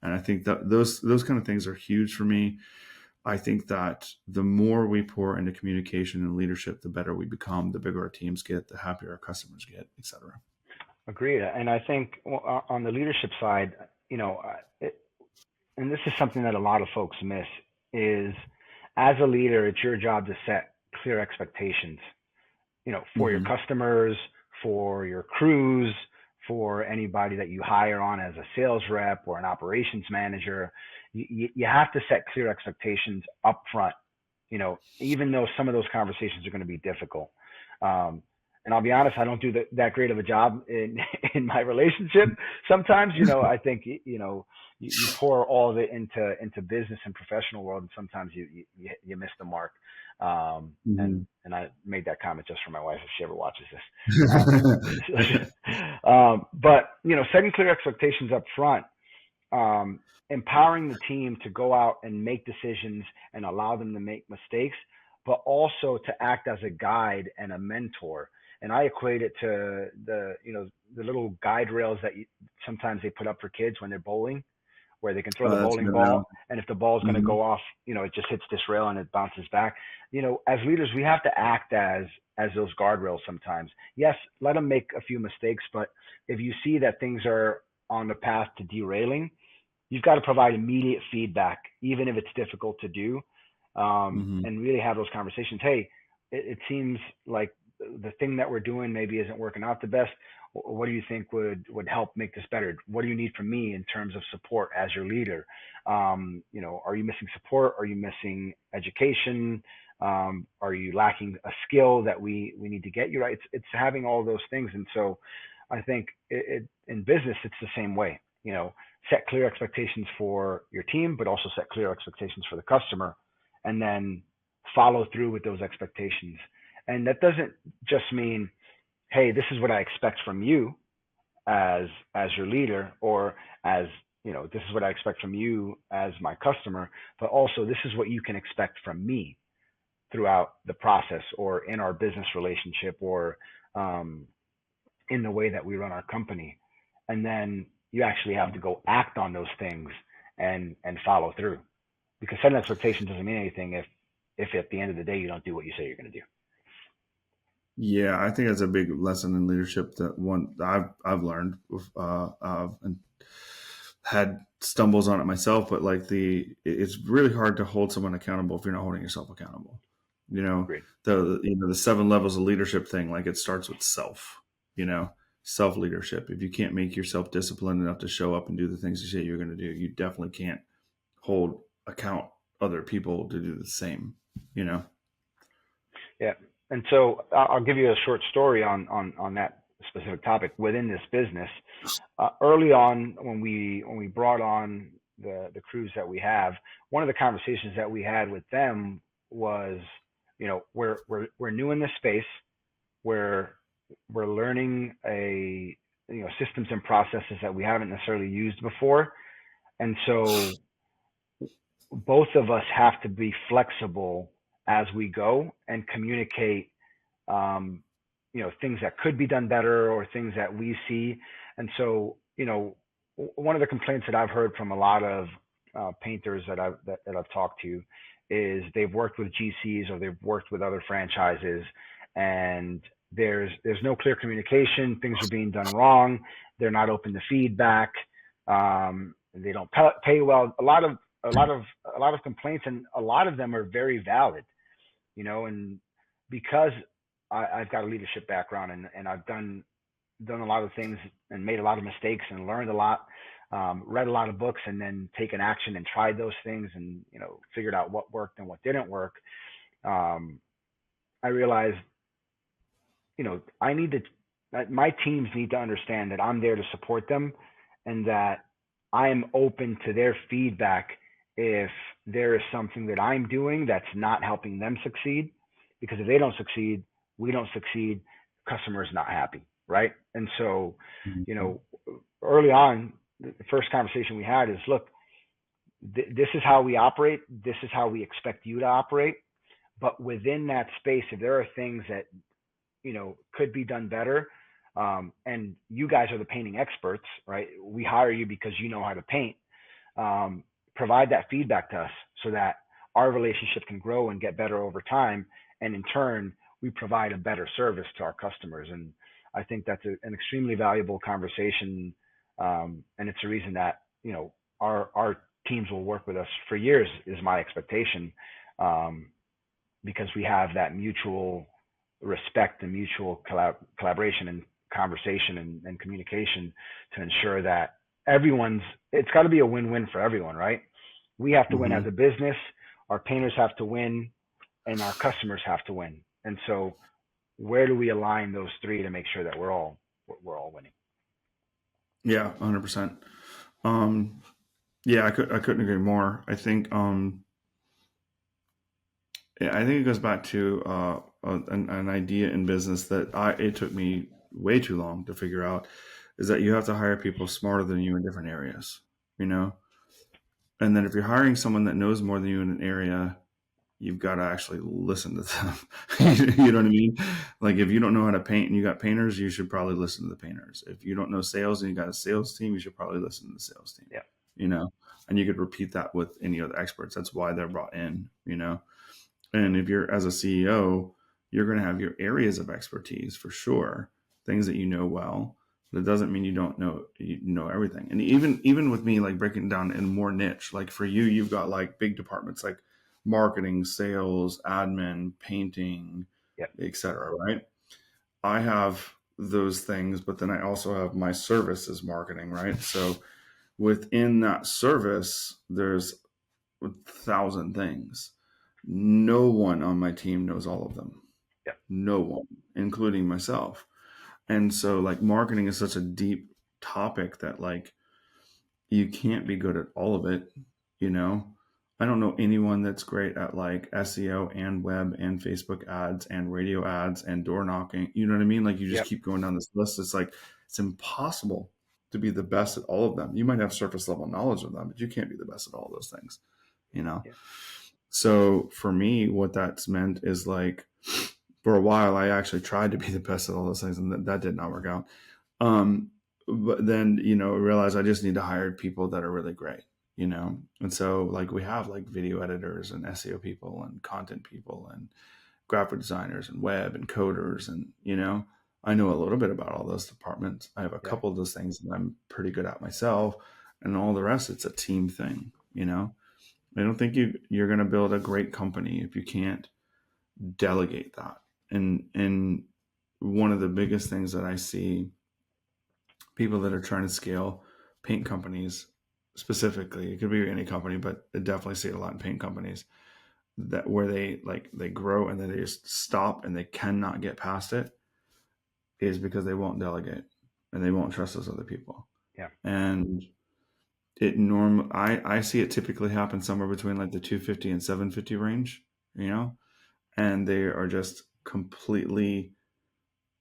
And I think that those kind of things are huge for me. I think that the more we pour into communication and leadership, the better we become, the bigger our teams get, the happier our customers get, et cetera. Agreed. And I think on the leadership side, and this is something that a lot of folks miss, is as a leader, it's your job to set clear expectations, for your Mm-hmm. customers, for your crews, for anybody that you hire on as a sales rep or an operations manager. You have to set clear expectations up front, even though some of those conversations are going to be difficult. And I'll be honest, I don't do that great of a job in my relationship. Sometimes, I think, you pour all of it into business and professional world, and sometimes you miss the mark. Mm-hmm. And I made that comment just for my wife if she ever watches this. Mm-hmm. But setting clear expectations up front, empowering the team to go out and make decisions and allow them to make mistakes, but also to act as a guide and a mentor. And I equate it to the little guide rails that sometimes they put up for kids when they're bowling, where they can throw the That's a bowling good ball, analogy. and if the ball is going to Mm-hmm. go off, it just hits this rail and it bounces back. As leaders, we have to act as those guardrails sometimes. Yes, let them make a few mistakes, but if you see that things are on the path to derailing, you've got to provide immediate feedback, even if it's difficult to do, Mm-hmm. and really have those conversations. Hey, it seems like the thing that we're doing maybe isn't working out the best. What do you think would help make this better? What do you need from me in terms of support as your leader? Are you missing support? Are you missing education? Are you lacking a skill that we need to get you right? It's having all those things. And so I think in business, it's the same way. Set clear expectations for your team, but also set clear expectations for the customer, and then follow through with those expectations. And that doesn't just mean, hey, this is what I expect from you as your leader, or as, this is what I expect from you as my customer, but also this is what you can expect from me throughout the process, or in our business relationship, or in the way that we run our company. And then you actually have to go act on those things and follow through, because setting expectations doesn't mean anything if at the end of the day you don't do what you say you're going to do. Yeah, I think that's a big lesson in leadership that one I've learned and had stumbles on it myself. But like it's really hard to hold someone accountable if you're not holding yourself accountable. You know, Agreed. the 7 levels of leadership thing. Like it starts with self. You know, self leadership. If you can't make yourself disciplined enough to show up and do the things you say you're going to do, you definitely can't hold account other people to do the same. You know. Yeah. And so I'll give you a short story on that specific topic within this business. Early on, when we brought on the crews that we have, one of the conversations that we had with them was, we're new in this space. We're learning systems and processes that we haven't necessarily used before, and so both of us have to be flexible as we go and communicate, things that could be done better, or things that we see. And so, one of the complaints that I've heard from a lot of painters that I've talked to is they've worked with GCs, or they've worked with other franchises, and there's no clear communication. Things are being done wrong. They're not open to feedback. They don't pay well. A lot of complaints, and a lot of them are very valid. And because I've got a leadership background, and I've done a lot of things and made a lot of mistakes and learned a lot, read a lot of books, and then taken action and tried those things, and figured out what worked and what didn't work. I realized, I need to, my teams need to understand that I'm there to support them and that I'm open to their feedback if there is something that I'm doing that's not helping them succeed. Because if they don't succeed, we don't succeed, customer is not happy, right? And so, you Mhm. know, early on, the first conversation we had is, look, this is how we operate. This is how we expect you to operate. But within that space, if there are things that could be done better, and you guys are the painting experts, right? We hire you because you know how to paint. Provide that feedback to us so that our relationship can grow and get better over time, and in turn, we provide a better service to our customers. And I think that's an extremely valuable conversation, and it's a reason that our teams will work with us for years. Is my expectation, um, because we have that mutual respect and mutual collaboration and conversation and communication to ensure that everyone's, it's got to be a win-win for everyone, right? We have to win as Mhm. a business, our painters have to win, and our customers have to win. And so where do we align those three to make sure that we're all winning? Yeah, 100%. Um, yeah, I couldn't agree more. Yeah, I think it goes back to an idea in business that it took me way too long to figure out is that you have to hire people smarter than you in different areas, you know? And then if you're hiring someone that knows more than you in an area, you've got to actually listen to them. You know what I mean? Like if you don't know how to paint and you got painters, you should probably listen to the painters. If you don't know sales and you got a sales team, you should probably listen to the sales team, Yeah. you know? And you could repeat that with any other experts. That's why they're brought in, you know? And if you're as a CEO, you're going to have your areas of expertise for sure, things that you know well. But it doesn't mean you know everything. And even with me, like breaking it down in more niche, like for you, you've got like big departments like marketing, sales, admin, painting, Yeah. etc. Right? I have those things, but then I also have my services marketing, right? So within that service, there's 1,000 things. No one on my team knows all of them. Yeah. No one, including myself. And so, like, marketing is such a deep topic that, like, you can't be good at all of it, you know? I don't know anyone that's great at like SEO and web and Facebook ads and radio ads and door knocking. You know what I mean? Like, you just Yeah. keep going down this list. It's like, it's impossible to be the best at all of them. You might have surface level knowledge of them, but you can't be the best at all those things, you know? Yeah. So for me, what that's meant is like for a while, I actually tried to be the best at all those things, and that did not work out. Um, but then, realized I just need to hire people that are really great, And so like we have like video editors and SEO people and content people and graphic designers and web and coders. And, I know a little bit about all those departments. I have a Yeah. couple of those things that I'm pretty good at myself, and all the rest, it's a team thing. I don't think you're going to build a great company if you can't delegate that. And one of the biggest things that I see people that are trying to scale paint companies specifically, it could be any company, but I definitely see it a lot in paint companies that where they grow and then they just stop and they cannot get past it is because they won't delegate and they won't trust those other people. Yeah. And I see it typically happen somewhere between like the 250 and 750 range, and they are just completely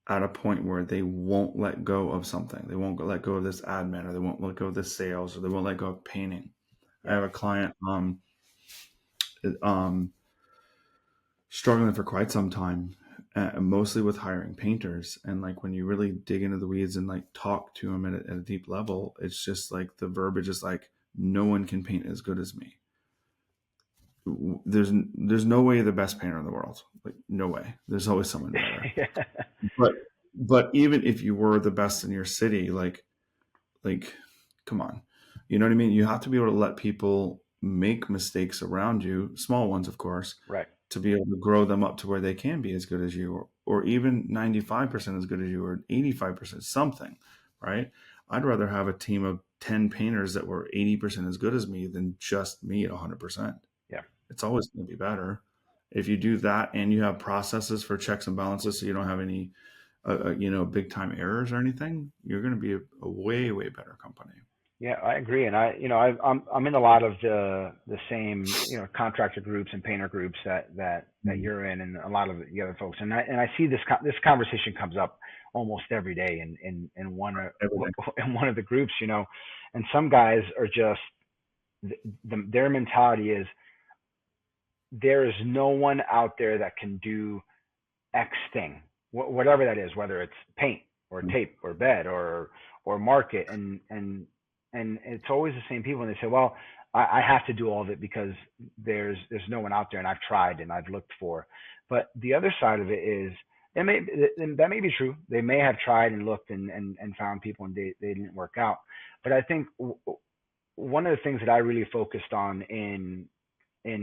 at a point where they won't let go of something. They won't let go of this admin, or they won't let go of this sales, or they won't let go of painting. I Yeah. have a client um, struggling for quite some time, mostly with hiring painters. And like when you really dig into the weeds and like talk to them at a deep level, it's just like the verbiage is like, no one can paint as good as me. There's no way you're the best painter in the world. Like no way. There's always someone better. Yeah. But even if you were the best in your city, like come on. You know what I mean? You have to be able to let people make mistakes around you, small ones of course, Right. to be able to grow them up to where they can be as good as you, or even 95% as good as you, or 85% something, right? I'd rather have a team of 10 painters that were 80% as good as me than just me at 100%. Yeah. It's always going to be better. If you do that and you have processes for checks and balances, so you don't have any, big time errors or anything, you're going to be a way, way better company. Yeah, I agree, and I'm in a lot of the same contractor groups and painter groups that Mhm. you're in, and a lot of the other folks, and I see this conversation comes up almost every day in one Everything. in one of the groups, and some guys are just their mentality is there is no one out there that can do X thing, whatever that is, whether it's paint or tape or bed or market, and it's always the same people, and they say, well, I have to do all of it because there's no one out there, and I've tried and I've looked for. But the other side of it is that may be true. They may have tried and looked and found people and they didn't work out. But I think one of the things that I really focused on in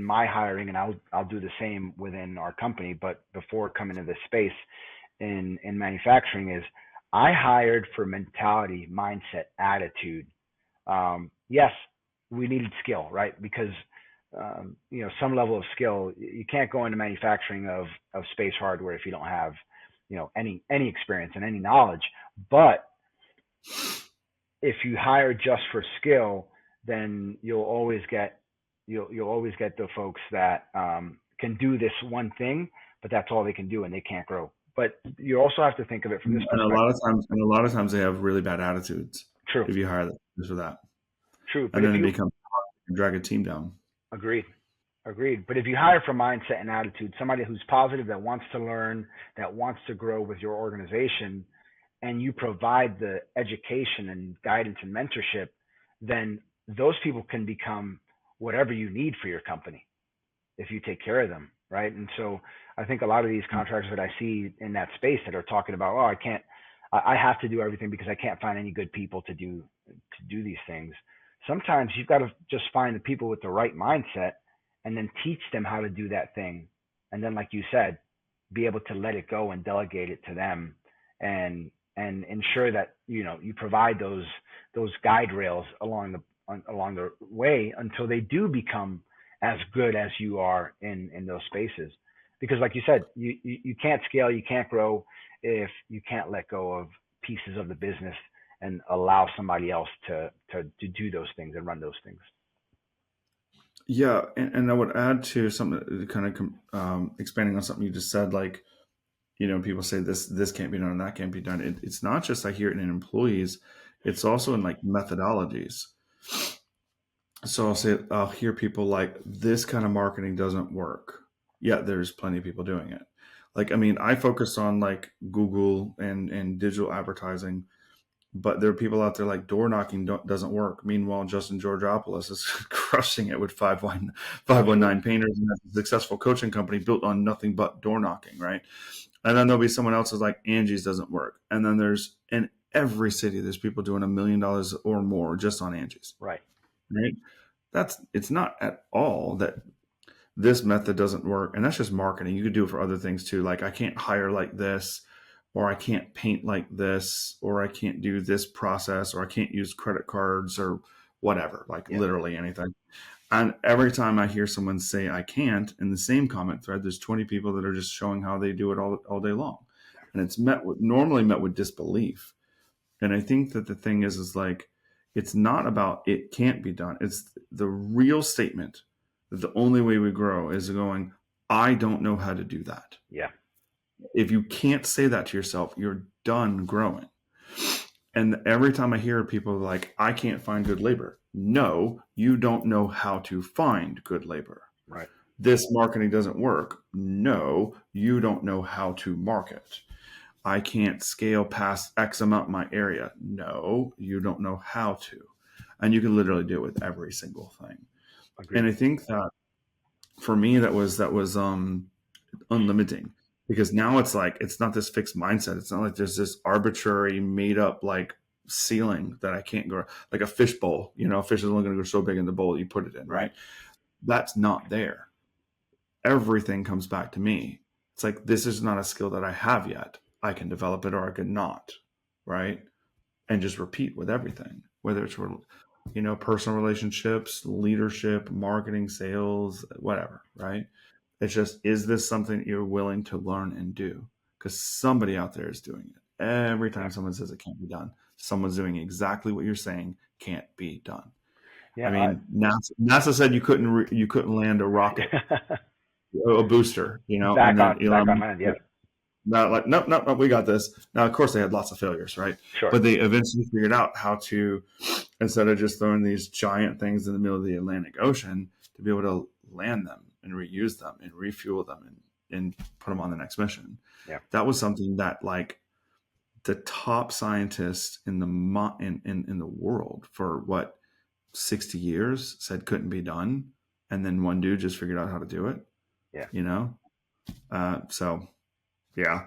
my hiring, and I'll do the same within our company, but before coming to this space in manufacturing, is I hired for mentality, mindset, attitude. Yes, we needed skill, right? Because some level of skill. You can't go into manufacturing of space hardware if you don't have any experience and any knowledge. But if you hire just for skill, then you'll always get the folks that can do this one thing, but that's all they can do and they can't grow. But you also have to think of it from this And perspective. a lot of times they have really bad attitudes True, if you hire them just for that. true. But And if then it you becomes drag a team down. agreed, agreed. But if you hire for mindset and attitude, somebody who's positive, that wants to learn, that wants to grow with your organization, and you provide the education and guidance and mentorship, then those people can become whatever you need for your company if you take care of them, right? And so I think a lot of these contractors that I see in that space that are talking about, oh, I can't, I have to do everything because I can't find any good people to do these things. Sometimes you've got to just find the people with the right mindset and then teach them how to do that thing. And then, like you said, be able to let it go and delegate it to them, and ensure that you provide those guide rails along the way until they do become as good as you are in those spaces. Because like you said, you can't scale, you can't grow if you can't let go of pieces of the business and allow somebody else to do those things and run those things. Yeah, and I would add to something, kind of expanding on something you just said, like, people say this can't be done and that can't be done. It's not just I hear it in employees; it's also in like methodologies. So I'll hear people like this kind of marketing doesn't work. Yet there's plenty of people doing it. Like, I mean, I focus on like Google and digital advertising, but there are people out there like door knocking doesn't work. Meanwhile, Justin Georgopoulos is crushing it with 519 Absolutely. painters and has a successful coaching company built on nothing but door knocking, right? And then there'll be someone else who's like Angie's doesn't work. And then there's in every city there's people doing $1 million or more just on Angie's, Right. right? It's not at all that this method doesn't work. And that's just marketing. You could do it for other things too. Like I can't hire like this, or I can't paint like this, or I can't do this process, or I can't use credit cards or whatever, like Yep. literally anything. And every time I hear someone say I can't in the same comment thread, there's 20 people that are just showing how they do it all day long. And it's normally met with disbelief. And I think that the thing is like, it's not about it can't be done. It's the real statement that the only way we grow is going, I don't know how to do that. Yeah. If you can't say that to yourself, you're done growing. And every time I hear people like, I can't find good labor. No, you don't know how to find good labor. Right. This marketing doesn't work. No, you don't know how to market. I can't scale past X amount in my area. No, you don't know how to. And you can literally do it with every single thing. Agreed. And I think that for me, that was unlimiting, because now it's like it's not this fixed mindset. It's not like there's this arbitrary made up like ceiling that I can't go, like a fish bowl. A fish is only going to go so big in the bowl you put it in, Right. right? That's not there. Everything comes back to me. It's like this is not a skill that I have yet. I can develop it or I could not, right? And just repeat with everything, whether it's personal relationships, leadership, marketing, sales, whatever, right? It's just, is this something that you're willing to learn and do? Because somebody out there is doing it. Every time Yeah. someone says it can't be done, someone's doing exactly what you're saying can't be done. I Yeah. mean, NASA said you couldn't land a rocket, a booster, and then Back on Elon, land. Yeah. not like, no, no, no, we got this. Now, of course, they had lots of failures, right? Sure. But they eventually figured out how to, instead of just throwing these giant things in the middle of the Atlantic Ocean, to be able to land them and reuse them and refuel them and put them on the next mission. Yeah. That was something that, like, the top scientists in the world for 60 years said couldn't be done, and then one dude just figured out how to do it. Yeah. So yeah,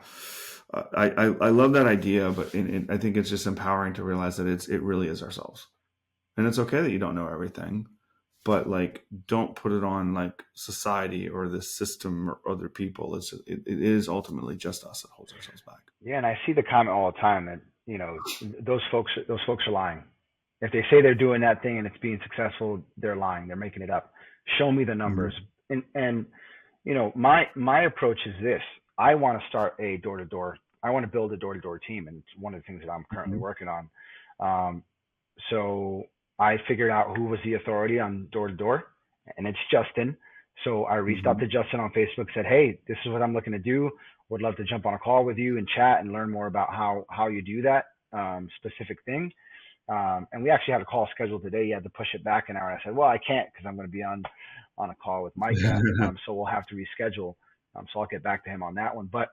I love that idea, but I think it's just empowering to realize that it really is ourselves, and it's okay that you don't know everything, but like, don't put it on like society or the system or other people. It is ultimately just us that holds ourselves back. Yeah. And I see the comment all the time that, those folks are lying. If they say they're doing that thing and it's being successful, they're lying. They're making it up. Show me the Mm-hmm. numbers. And my approach is this. I want to start a door to door. I want to build a door to door team, and it's one of the things that I'm currently Mm-hmm. working on. So I figured out who was the authority on door to door, and it's Justin. So I reached out Mm-hmm. to Justin on Facebook, said, "Hey, this is what I'm looking to do. Would love to jump on a call with you and chat and learn more about how you do that specific thing." And we actually had a call scheduled today. You had to push it back an hour. I said, "Well, I can't because I'm going to be on a call with Micah, so we'll have to reschedule." So I'll get back to him on that one. But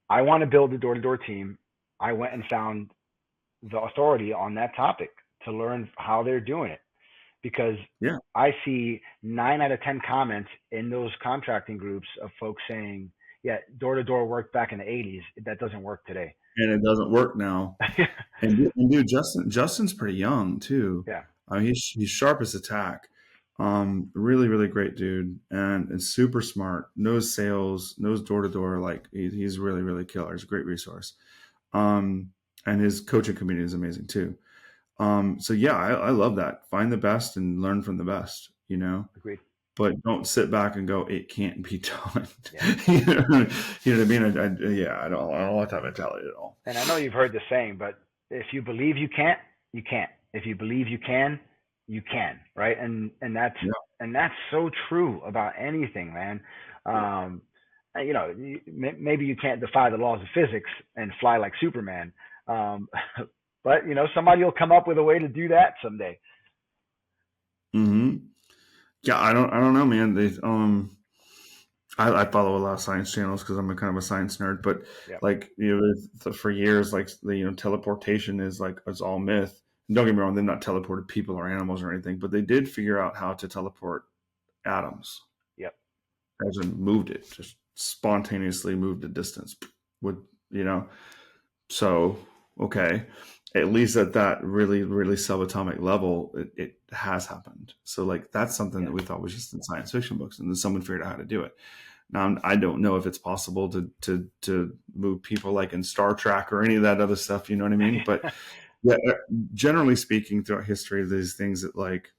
I want to build a door to door team. I went and found the authority on that topic to learn how they're doing it, because Yeah, I see 9 out of 10 comments in those contracting groups of folks saying, "Yeah, door to door worked back in the '80s. That doesn't work today." and it doesn't work now. And dude, Justin's pretty young too. Yeah, He's sharp as a tack. Really, really great dude, and super smart. Knows sales, knows door to door. Like, he's really, really killer. He's a great resource. Um, and his coaching community is amazing too. So yeah, I love that. Find the best and learn from the best. agreed. But don't sit back and go, it can't be done. Yeah. You know what I mean? Yeah, I don't like that mentality at all. And I know you've heard the saying, but if you believe you can't, you can't. If you believe you can, right? Yeah. And that's so true about anything, man. Um, maybe you can't defy the laws of physics and fly like Superman, um, but somebody will come up with a way to do that someday. Hmm. Yeah, I don't know, man. I follow a lot of science channels because I'm a kind of a science nerd. But Yeah, like, for years, like, teleportation is like, it's all myth. And don't get me wrong, they've not teleported people or animals or anything, but they did figure out how to teleport atoms. yep, As in, moved it, just spontaneously moved a distance. With you know, so okay, at least at that really, really subatomic level, it has happened. So like, that's something yeah, that we thought was just in science fiction books, and then someone figured out how to do it. Now, I don't know if it's possible to move people like in Star Trek or any of that other stuff. You know what I mean? But yeah, generally speaking, throughout history, these things that, like,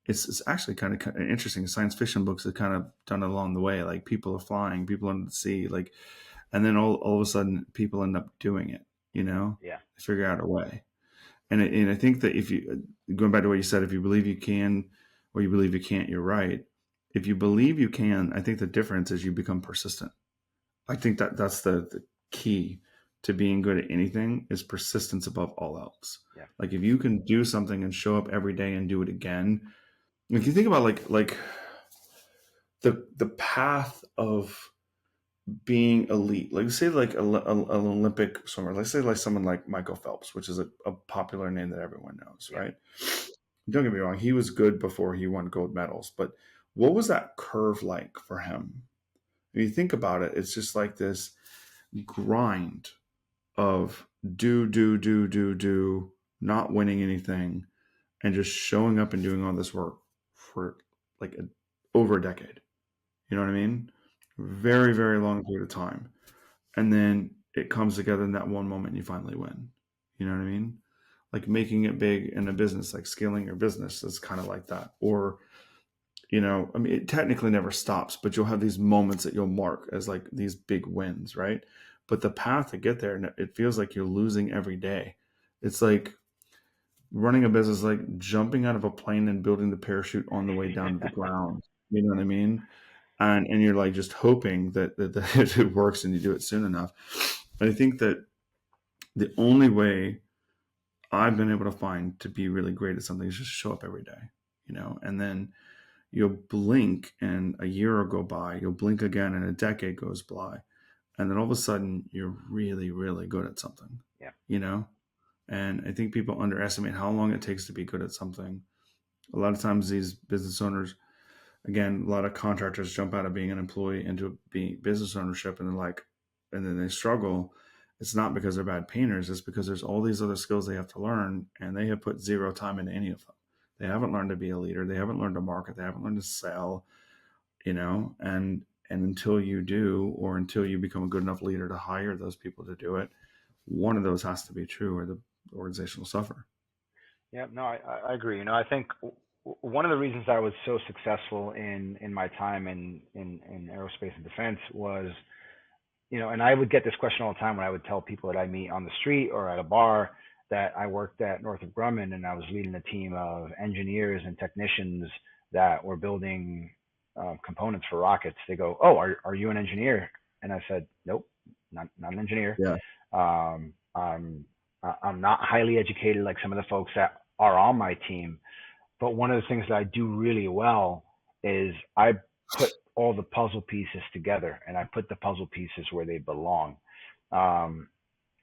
it's actually kind of interesting. Science fiction books have kind of done it along the way. Like, people are flying, people under the sea, like, and then all of a sudden, people end up doing it. yeah, They figure out a way. And I think that, if you, going back to what you said, if you believe you can or you believe you can't, you're right. If you believe you can, I think the difference is you become persistent. I think that's the key to being good at anything, is persistence above all else. yeah, Like, if you can do something and show up every day and do it again, if you think about, like the path of being elite, like, say, like an Olympic swimmer, let's say like someone like Michael Phelps, which is a popular name that everyone knows, yeah, right? Don't get me wrong, he was good before he won gold medals, but what was that curve like for him? When you think about it, it's just like this grind of do, not winning anything, and just showing up and doing all this work for like over a decade. You know what I mean? Very, very long period of time. And then it comes together in that one moment and you finally win. You know what I mean? Like, making it big in a business, like scaling your business, is kind of like that. Or I mean, it technically never stops, but you'll have these moments that you'll mark as like these big wins, right? But the path to get there, it feels like you're losing every day. It's like running a business, like jumping out of a plane and building the parachute on the way down to the ground. You know what I mean? And you're like just hoping that it works and you do it soon enough. But I think that the only way I've been able to find to be really great at something is just show up every day, and then you'll blink and a year will go by, you'll blink again and a decade goes by. And then all of a sudden you're really, really good at something, Yeah. you know? And I think people underestimate how long it takes to be good at something. A lot of times these business owners, again, a lot of contractors jump out of being an employee into being business ownership and they're like, and then they struggle. It's not because they're bad painters. It's because there's all these other skills they have to learn and they have put zero time into any of them. They haven't learned to be a leader. They haven't learned to market. They haven't learned to sell, and until you do, or until you become a good enough leader to hire those people to do it, one of those has to be true or the organization will suffer. Yeah, no, I agree. I think one of the reasons I was so successful in my time in aerospace and defense was, and I would get this question all the time when I would tell people that I meet on the street or at a bar that I worked at Northrop Grumman and I was leading a team of engineers and technicians that were building components for rockets. They go, "Oh, are you an engineer?" And I said, "Nope, not an engineer. Yeah. Um, I'm I'm not highly educated like some of the folks that are on my team, but one of the things that I do really well is I put all the puzzle pieces together and I put the puzzle pieces where they belong. Um,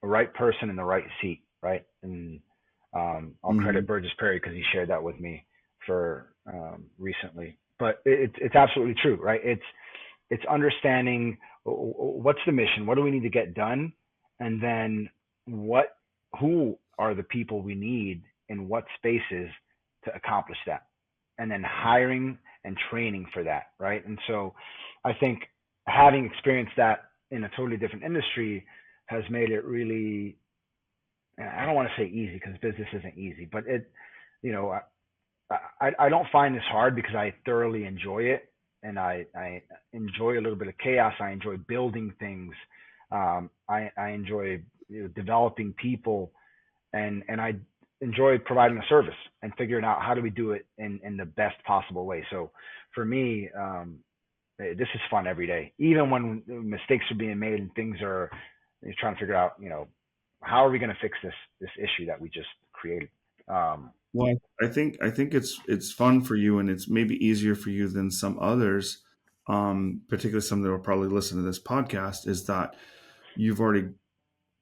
the right person in the right seat, right? And I'll Mm-hmm. credit Burgess Perry because he shared that with me for recently. But it's absolutely true, right? It's understanding what's the mission, what do we need to get done, and then what who are the people we need in what spaces to accomplish that, and then hiring and training for that, right? And so I think having experienced that in a totally different industry has made it really, I don't want to say easy because business isn't easy, but you know, I don't find this hard because I thoroughly enjoy it, and I enjoy a little bit of chaos. I enjoy building things. I enjoy developing people, and I enjoy providing a service and figuring out how do we do it in the best possible way. So for me, this is fun every day, even when mistakes are being made and things are, you're trying to figure out, how are we going to fix this issue that we just created. Well, I think it's fun for you, and it's maybe easier for you than some others, particularly some that will probably listen to this podcast. Is that you've already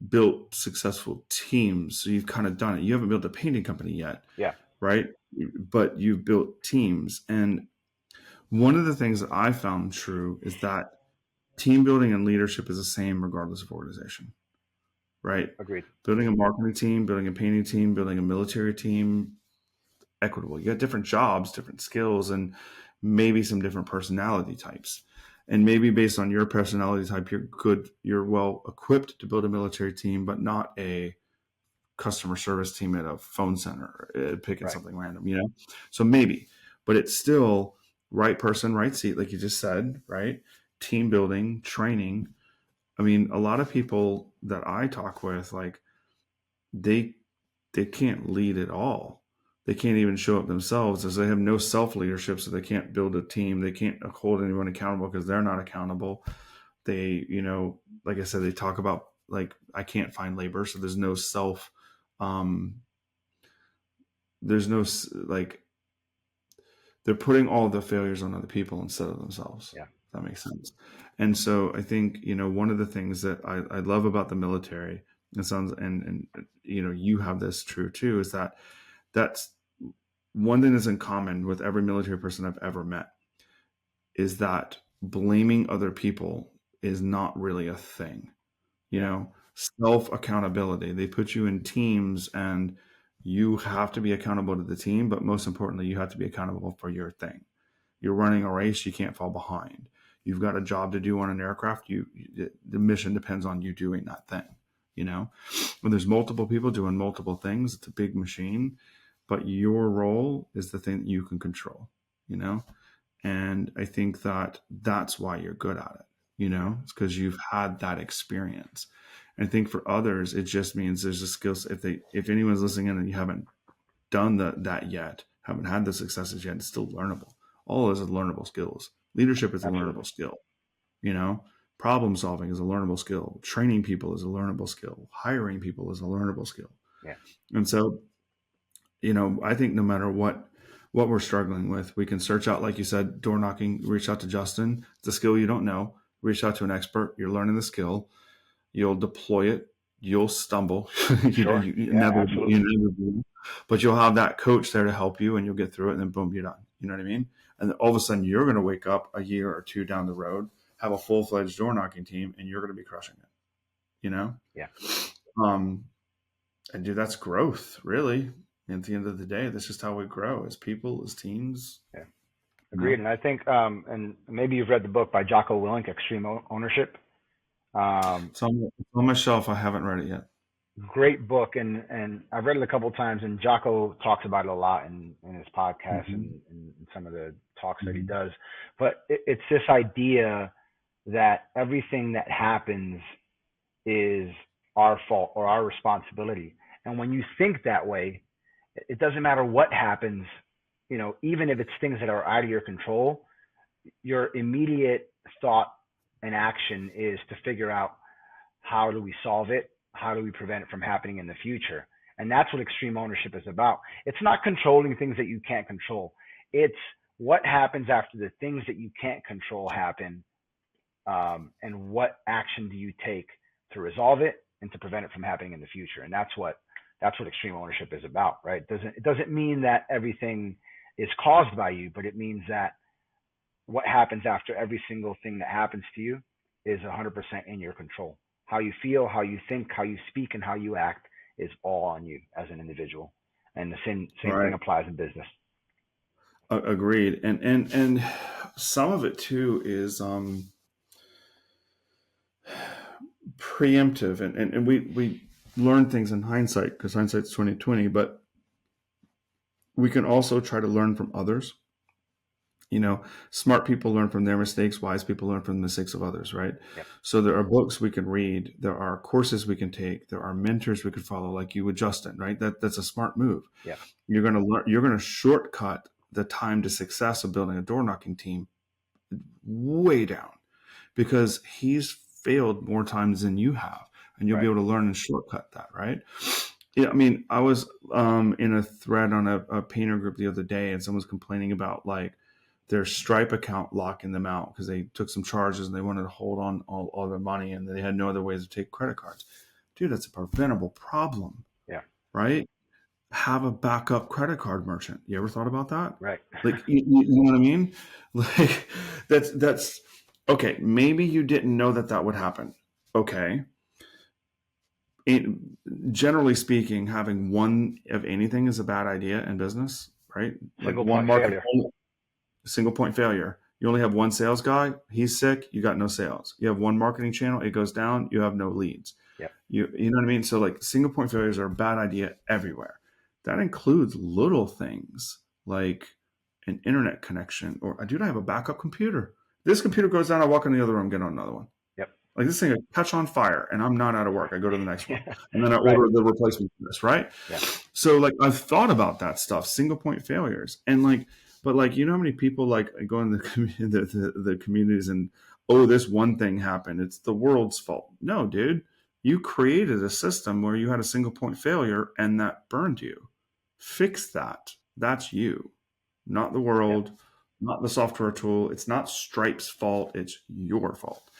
built successful teams, so you've kind of done it. You haven't built a painting company yet, Yeah, right? But you've built teams, and one of the things that I found true is that team building and leadership is the same regardless of organization, right? agreed. Building a marketing team, building a painting team, building a military team, equitable. You got different jobs, different skills, and maybe some different personality types. And maybe based on your personality type, you're well equipped to build a military team, but not a customer service team at a phone center, picking Right. something random. So maybe, but it's still right person, right seat, like you just said, right? Team building, training. I mean, a lot of people that I talk with, like they they can't lead at all. They can't even show up themselves as they have no self leadership, so they can't build a team. They can't hold anyone accountable because they're not accountable. They, like I said, they talk about like I can't find labor, so there's no self. Um, there's no like they're putting all the failures on other people instead of themselves. Yeah. If that makes sense. And so I think one of the things that I love about the military, it sounds, and you have this true too, is that that's one thing that's in common with every military person I've ever met is that blaming other people is not really a thing. Yeah. Self accountability. They put you in teams and you have to be accountable to the team, but most importantly, you have to be accountable for your thing. You're running a race, you can't fall behind. You've got a job to do on an aircraft. The mission depends on you doing that thing. When there's multiple people doing multiple things, it's a big machine, but your role is the thing that you can control. And I think that that's why you're good at it. It's because you've had that experience. And I think for others, it just means there's a skill set. If anyone's listening in and you haven't done that yet, haven't had the successes yet, it's still learnable. All those are learnable skills. Leadership is a learnable Absolutely. skill. You know, problem solving is a learnable skill. Training people is a learnable skill. Hiring people is a learnable skill. Yeah. And so, I think no matter what we're struggling with, we can search out, like you said, door knocking, reach out to Justin. It's a skill you don't know. Reach out to an expert. You're learning the skill. You'll deploy it. You'll stumble. Sure. Yeah, You absolutely. never do. But you'll have that coach there to help you, and you'll get through it. And then boom, you're done. You know what I mean? And then all of a sudden, you're going to wake up a year or two down the road, have a full-fledged door knocking team, and you're going to be crushing it. Yeah. Um, and dude, that's growth, really. At the end of the day, that's just how we grow as people, as teams. Yeah. You know? Agreed. And I think, and maybe you've read the book by Jocko Willink, Extreme Ownership. It's on my shelf. I haven't read it yet. Great book, and I've read it a couple of times, and Jocko talks about it a lot in his podcast Mm-hmm. and some of the talks that he Mm-hmm. does. But it's this idea that everything that happens is our fault or our responsibility. And when you think that way, it doesn't matter what happens, even if it's things that are out of your control, your immediate thought and action is to figure out, how do we solve it? How do we prevent it from happening in the future? And that's what extreme ownership is about. It's not controlling things that you can't control. It's what happens after the things that you can't control happen, and what action do you take to resolve it and to prevent it from happening in the future. And that's what extreme ownership is about, right? It doesn't mean that everything is caused by you, but it means that what happens after every single thing that happens to you is 100% in your control. How you feel, how you think, how you speak, and how you act is all on you as an individual. And the same thing Right. applies in business. Agreed. And some of it too is preemptive, and we learn things in hindsight because hindsight's 2020. But we can also try to learn from others. Smart people learn from their mistakes. Wise people learn from the mistakes of others, right? Yep. So there are books we can read. There are courses we can take. There are mentors we could follow, like you with Justin, right? That's a smart move. Yep. You're going to learn. You're going to shortcut the time to success of building a door knocking team way down because he's failed more times than you have, and you'll Right. be able to learn and shortcut that, right? Yeah, I mean, I was in a thread on a painter group the other day, and someone was complaining about like their Stripe account locking them out because they took some charges and they wanted to hold on all their money, and they had no other ways to take credit cards. Dude, that's a preventable problem, Yeah. right? Have a backup credit card merchant. You ever thought about that? Right. Like, you know what I mean? Like, that's okay. Maybe you didn't know that would happen. Okay. Generally speaking, having one of anything is a bad idea in business, right? Like Single one point market, failure. single point failure. You only have one sales guy. He's sick. You got no sales. You have one marketing channel. It goes down. You have no leads. Yep. You know what I mean? So like single point failures are a bad idea everywhere. That includes little things like an internet connection or dude, I have a backup computer. This computer goes down. I walk in the other room, get on another one. Yep. Like this thing will catch on fire and I'm not out of work. I go to the next one. Yeah. And then I Right. order the replacement for this, right? Yeah. So like I've thought about that stuff, single point failures. And like, but like, you know how many people like go in the communities and, oh, this one thing happened. It's the world's fault. No, dude, you created a system where you had a single point failure and that burned you. Fix that. That's you, not the world, Yep. not the software tool. It's not Stripe's fault. It's your fault.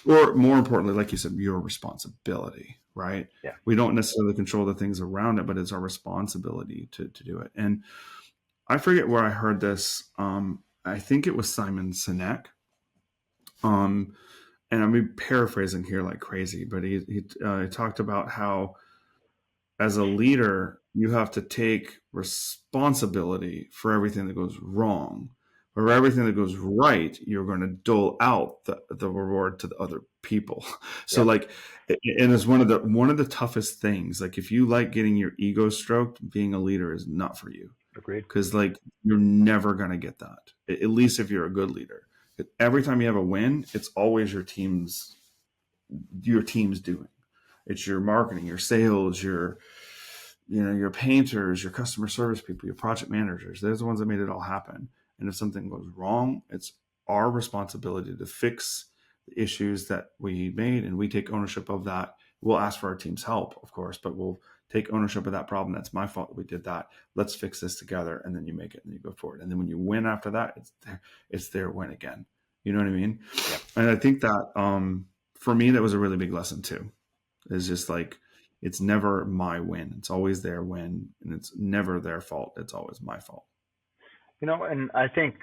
Or more importantly, like you said, your responsibility, right? Yeah. We don't necessarily control the things around it, but it's our responsibility to do it. And I forget where I heard this. I think it was Simon Sinek. And I'm paraphrasing here like crazy, but he talked about how as a leader, you have to take responsibility for everything that goes wrong. For everything that goes right, you're going to dole out the reward to the other people. So Yep. like, and it's one of the toughest things. Like if you like getting your ego stroked, being a leader is not for you. Agreed. because like you're never going to get that, at least if you're a good leader. Every time you have a win, it's always your team's doing. It's your marketing, your sales, your painters, your customer service people, your project managers. They're the ones that made it all happen. And if something goes wrong, it's our responsibility to fix the issues that we made, and we take ownership of that. We'll ask for our team's help, of course, but we'll take ownership of that problem. That's my fault that we did that. Let's fix this together, and then you make it and you go forward. And then when you win after that, it's their win again. You know what I mean? Yep. And I think that for me, that was a really big lesson too. It's just like, it's never my win. It's always their win, and it's never their fault. It's always my fault. And I think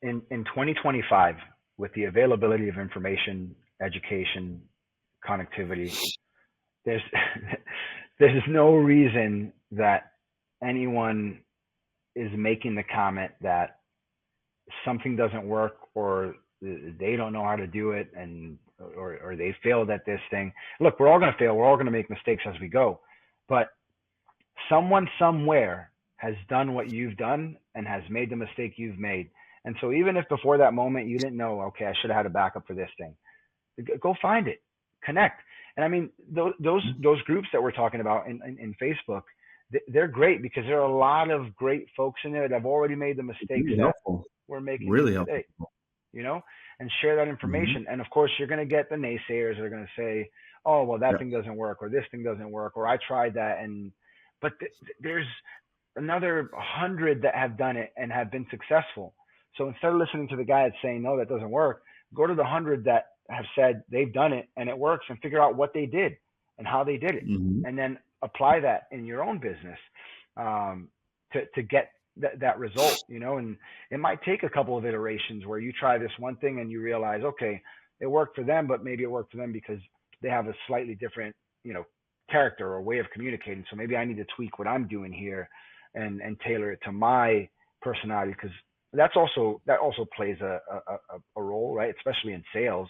in 2025, with the availability of information, education, connectivity, there's there's no reason that anyone is making the comment that something doesn't work, or they don't know how to do it, and or they failed at this thing. Look, we're all going to fail. We're all going to make mistakes as we go, but someone somewhere has done what you've done and has made the mistake you've made. And so even if before that moment you didn't know, okay, I should have had a backup for this thing, go find it, connect. And I mean, those groups that we're talking about in Facebook, they're great, because there are a lot of great folks in there that have already made the mistakes Really that helpful. we're making Really today, helpful. you know, and share that Mm-hmm. information. And of course, you're going to get the naysayers that are going to say, oh, well, that Yeah. thing doesn't work, or this thing doesn't work, or I tried that. But there's another 100 that have done it and have been successful. So instead of listening to the guy that's saying, no, that doesn't work, go to the 100 that have said they've done it and it works, and figure out what they did and how they did it. Mm-hmm. And then apply that in your own business, to get that result, and it might take a couple of iterations where you try this one thing and you realize, okay, it worked for them, but maybe it worked for them because they have a slightly different, character or way of communicating. So maybe I need to tweak what I'm doing here and tailor it to my personality, because that also plays a role, right? Especially in sales.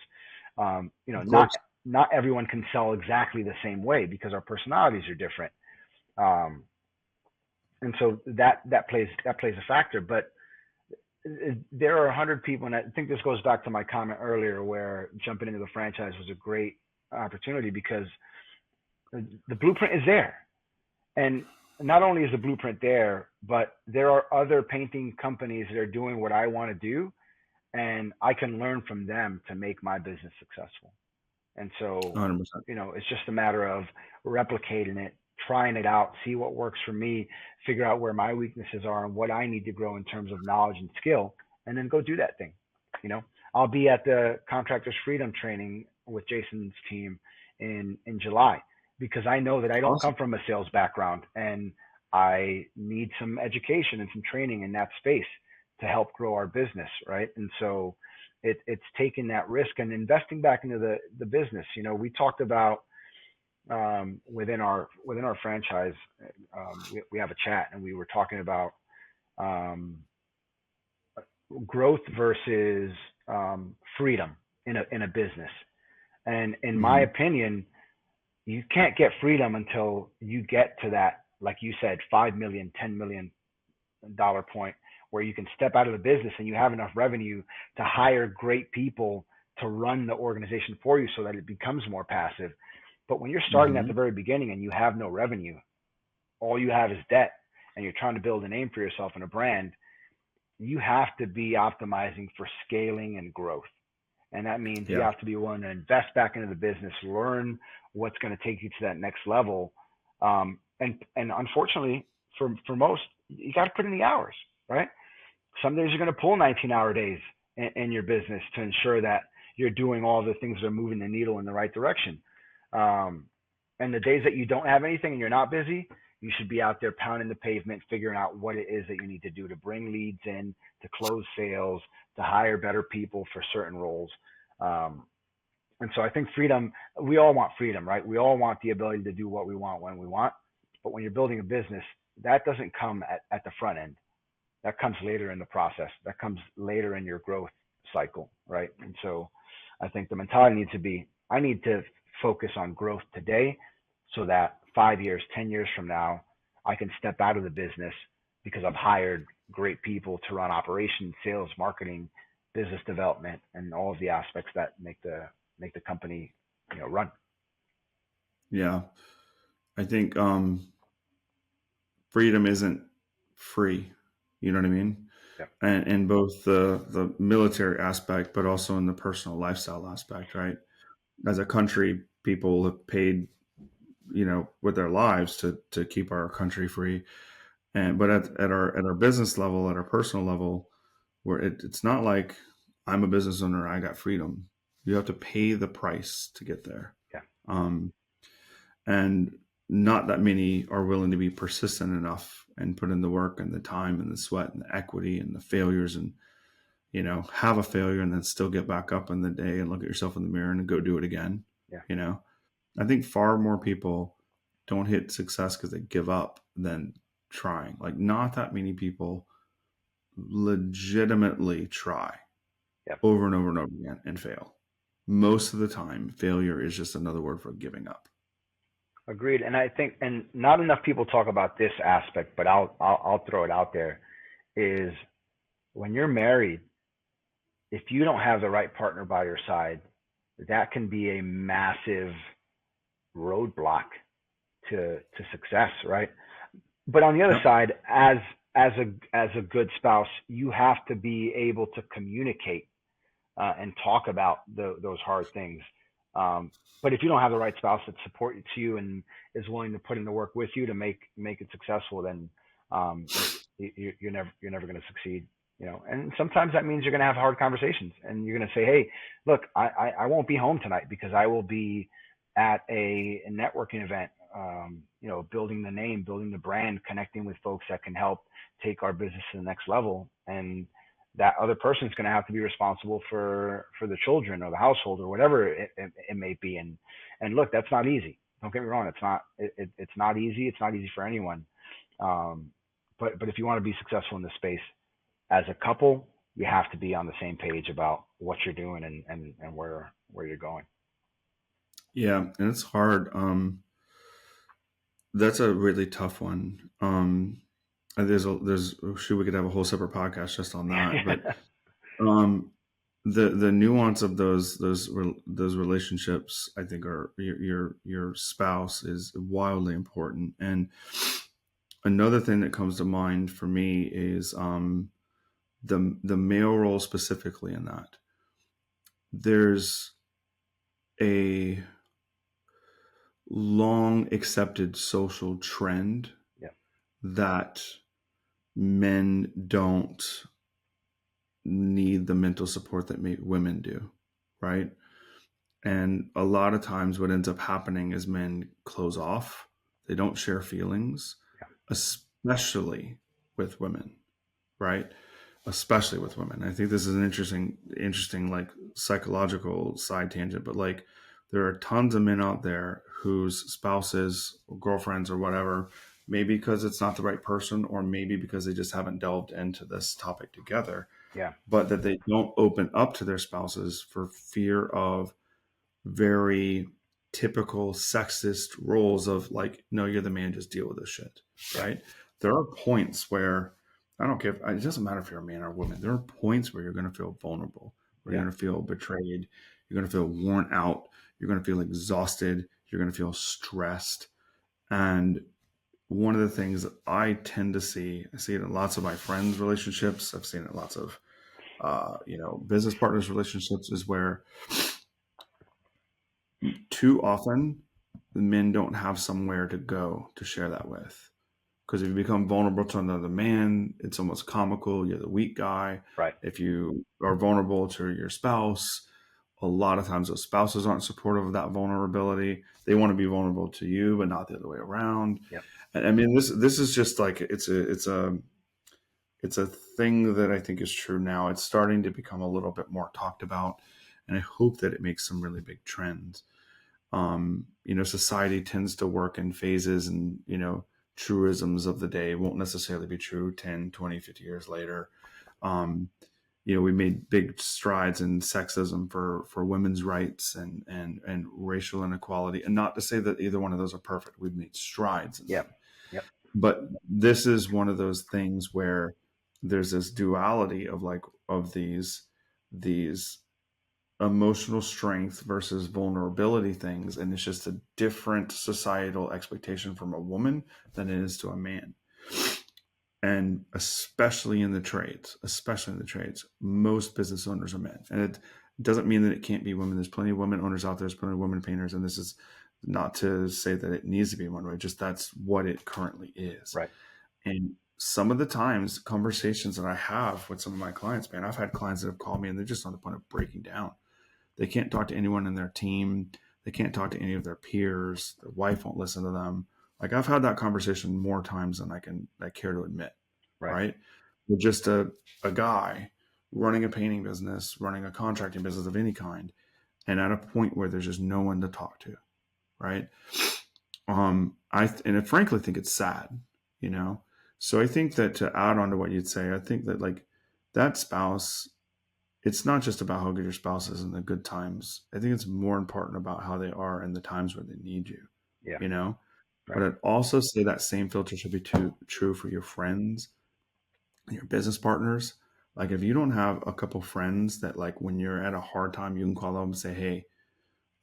Of Not course. not everyone can sell exactly the same way because our personalities are different. Um, and so that plays a factor. But there are 100 people, and I think this goes back to my comment earlier, where jumping into the franchise was a great opportunity, because the blueprint is there. And not only is the blueprint there, but there are other painting companies that are doing what I want to do, and I can learn from them to make my business successful. And so, 100%. it's just a matter of replicating it, trying it out, see what works for me, figure out where my weaknesses are and what I need to grow in terms of knowledge and skill, and then go do that thing. You know, I'll be at the Contractors Freedom training with Jason's team in July, because I know that I don't Awesome. come from a sales background, and I need some education and some training in that space to help grow our business, right? And so it's taking that risk and investing back into the business. We talked about, within our franchise, we have a chat, and we were talking about, um, growth versus, freedom in a business. And in my Mm-hmm. opinion, you can't get freedom until you get to that, like you said, 5 million, $10 million point, where you can step out of the business and you have enough revenue to hire great people to run the organization for you, so that it becomes more passive. But when you're starting at Mm-hmm. the very beginning and you have no revenue, all you have is debt, and you're trying to build a name for yourself and a brand, you have to be optimizing for scaling and growth. And that means you Yeah. have to be willing to invest back into the business, learn what's going to take you to that next level. And unfortunately, for most, you got to put in the hours, right? Some days you're going to pull 19-hour days in your business to ensure that you're doing all the things that are moving the needle in the right direction. Um, and the days that you don't have anything and you're not busy, you should be out there pounding the pavement, figuring out what it is that you need to do to bring leads in, to close sales, to hire better people for certain roles. Um, and so I think freedom, we all want freedom, right? We all want the ability to do what we want when we want. But when you're building a business, that doesn't come at the front end. That comes later in the process. That comes later in your growth cycle, right? And so I think the mentality needs to be, I need to focus on growth today, so that 5 years, 10 years from now, I can step out of the business because I've hired great people to run operations, sales, marketing, business development, and all of the aspects that make the company, run. Yeah. I think freedom isn't free. You know what I mean? Yeah. And in both the military aspect, but also in the personal lifestyle aspect, right? As a country, people have paid, with their lives to keep our country free. And but at our business level, at our personal level, where it's not like I'm a business owner, I got freedom. You have to pay the price to get there. Yeah. Um, and not that many are willing to be persistent enough and put in the work and the time and the sweat and the equity and the failures and have a failure and then still get back up in the day and look at yourself in the mirror and go do it again. Yeah. I think far more people don't hit success because they give up than trying. Like, not that many people legitimately try Yeah. over and over and over again and fail. Most of the time, failure is just another word for giving up. Agreed. And I think, and not enough people talk about this aspect, but I'll throw it out there, is when you're married, if you don't have the right partner by your side, that can be a massive roadblock to success, right? But on the other Yep. side, as a good spouse, you have to be able to communicate and talk about those hard things. But if you don't have the right spouse that supports you and is willing to put in the work with you to make it successful, then um, you're never going to succeed. And sometimes that means you're going to have hard conversations, and you're going to say, "Hey, look, I won't be home tonight because I will be at a networking event. Building the name, building the brand, connecting with folks that can help take our business to the next level." And that other person is going to have to be responsible for the children or the household or whatever it may be. And look, that's not easy. Don't get me wrong. It's not easy. It's not easy for anyone. But if you want to be successful in this space as a couple, you have to be on the same page about what you're doing and where you're going. Yeah, and it's hard. That's a really tough one. And there's we could have a whole separate podcast just on that. But the nuance of those relationships, I think, are your spouse is wildly important. And another thing that comes to mind for me is the male role specifically in that. There's a long accepted social trend Yeah. that men don't need the mental support that women do, right? And a lot of times what ends up happening is men close off. They don't share feelings, Yeah. especially with women, right? Especially with women. I think this is an interesting like psychological side tangent, but like there are tons of men out there whose spouses or girlfriends or whatever, maybe because it's not the right person or maybe because they just haven't delved into this topic together, Yeah. but that they don't open up to their spouses for fear of very typical sexist roles of like, no, you're the man, just deal with this shit, right? There are points where I don't care. It doesn't matter if you're a man or a woman. There are points where you're going to feel vulnerable, where you're going to feel betrayed. You're going to feel worn out. You're going to feel exhausted. You're going to feel stressed. And one of the things that I tend to see, I see it in lots of my friends' relationships. I've seen it in lots of, business partners' relationships, is where too often the men don't have somewhere to go to share that with. Because if you become vulnerable to another man, it's almost comical. You're the weak guy. Right. If you are vulnerable to your spouse, a lot of times those spouses aren't supportive of that vulnerability. They want to be vulnerable to you, but not the other way around. Yep. And I mean, this is just like it's a thing that I think is true now. It's starting to become a little bit more talked about, and I hope that it makes some really big trends. Society tends to work in phases, and truisms of the day won't necessarily be true 10, 20, 50 years later. We made big strides in sexism for women's rights and racial inequality. And not to say that either one of those are perfect. We've made strides in them. Yep. But this is one of those things where there's this duality of like of these emotional strength versus vulnerability things, and it's just a different societal expectation from a woman than it is to a man. And especially in the trades, most business owners are men. And it doesn't mean that it can't be women. There's plenty of women owners out there. There's plenty of women painters. And this is not to say that it needs to be one way, just that's what it currently is. Right. And some of the times, conversations that I have with some of my clients, man, I've had clients that have called me and they're just on the point of breaking down. They can't talk to anyone in their team. They can't talk to any of their peers. Their wife won't listen to them. Like I've had that conversation more times than I care to admit. Right. Right. With just a guy running a painting business, running a contracting business of any kind, and at a point where there's just no one to talk to. Right. I frankly think it's sad, you know? So I think that to add on to what you'd say, I think that like that spouse, it's not just about how good your spouse is in the good times. I think it's more important about how they are in the times where they need you, Yeah. you know? But Right. I'd also say that same filter should be true for your friends and your business partners. Like if you don't have a couple friends that like when you're at a hard time, you can call them and say, hey,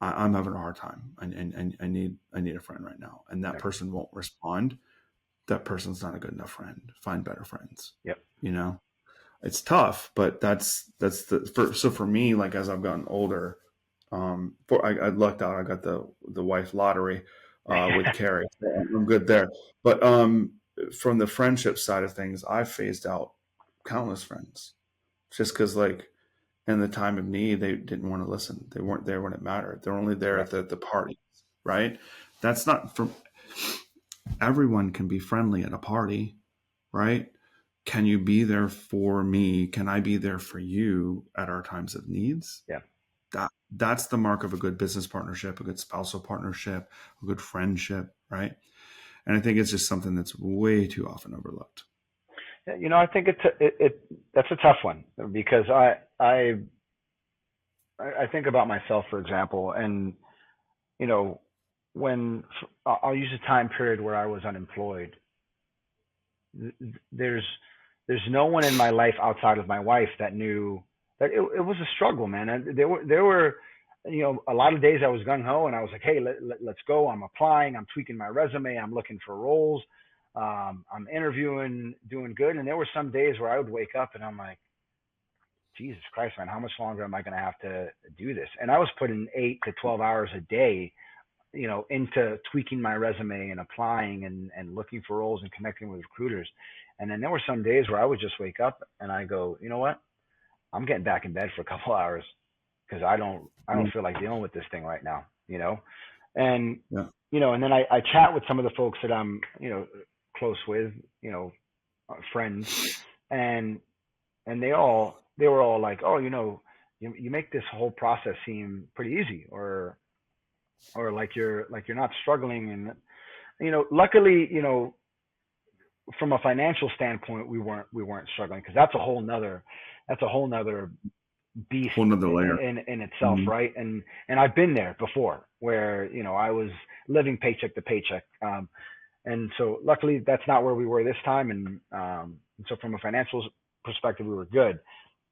I'm having a hard time and I need a friend right now. And that Yeah. person won't respond. That person's not a good enough friend. Find better friends, Yep. you know? It's tough, but so for me, like as I've gotten older, I lucked out. I got the wife lottery with Carrie. So I'm good there. But from the friendship side of things, I've phased out countless friends just because, like, in the time of need, they didn't want to listen. They weren't there when it mattered. They're only there Right. at the parties, right? That's not from everyone can be friendly at a party, right? Can you be there for me? Can I be there for you at our times of needs? Yeah. That's the mark of a good business partnership, a good spousal partnership, a good friendship, right? And I think it's just something that's way too often overlooked. Yeah, I think that's a tough one because I think about myself, for example, and you know, when I'll use a time period where I was unemployed. There's no one in my life outside of my wife that knew that it was a struggle, man. And there were a lot of days I was gung ho and I was like, hey, let's go. I'm applying. I'm tweaking my resume. I'm looking for roles. I'm interviewing, doing good. And there were some days where I would wake up and I'm like, Jesus Christ, man, how much longer am I going to have to do this? And I was putting 8 to 12 hours a day, into tweaking my resume and applying and looking for roles and connecting with recruiters. And then there were some days where I would just wake up and I go, you know what? I'm getting back in bed for a couple hours because I don't feel like dealing with this thing right now. And Yeah. and then I chat with some of the folks that I'm, close with, friends, and they were all like, oh, you make this whole process seem pretty easy, or like you're not struggling. And luckily, from a financial standpoint, we weren't struggling, because that's a whole nother beast Whole nother layer. in itself, Mhm. right? And I've been there before, where I was living paycheck to paycheck. And so luckily that's not where we were this time. And so from a financial perspective, we were good.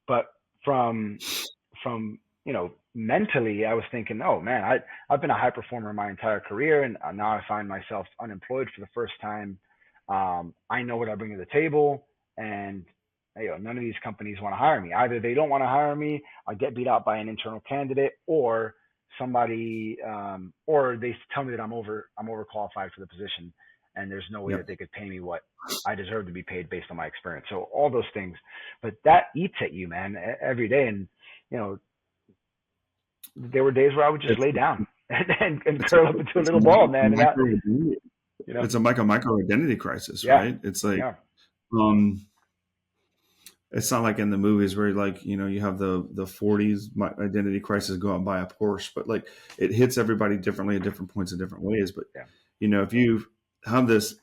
But from mentally, I was thinking, oh man, I've been a high performer my entire career, and now I find myself unemployed for the first time. I know what I bring to the table, and none of these companies want to hire me. Either they don't want to hire me, I get beat out by an internal candidate, or somebody, or they tell me that I'm overqualified for the position, and there's no way that Yep. they could pay me what I deserve to be paid based on my experience. So all those things, but that eats at you, man, every day. And you know, there were days where I would just It's lay down and it's a curl up into a it's a little ball, man. And that, micro identity. you know, It's a micro identity crisis, yeah, right? It's like yeah, um it's not like in the movies where like you have the 40s identity crisis go out and buy a Porsche, but like it hits everybody differently at different points in different ways. But yeah, if you have this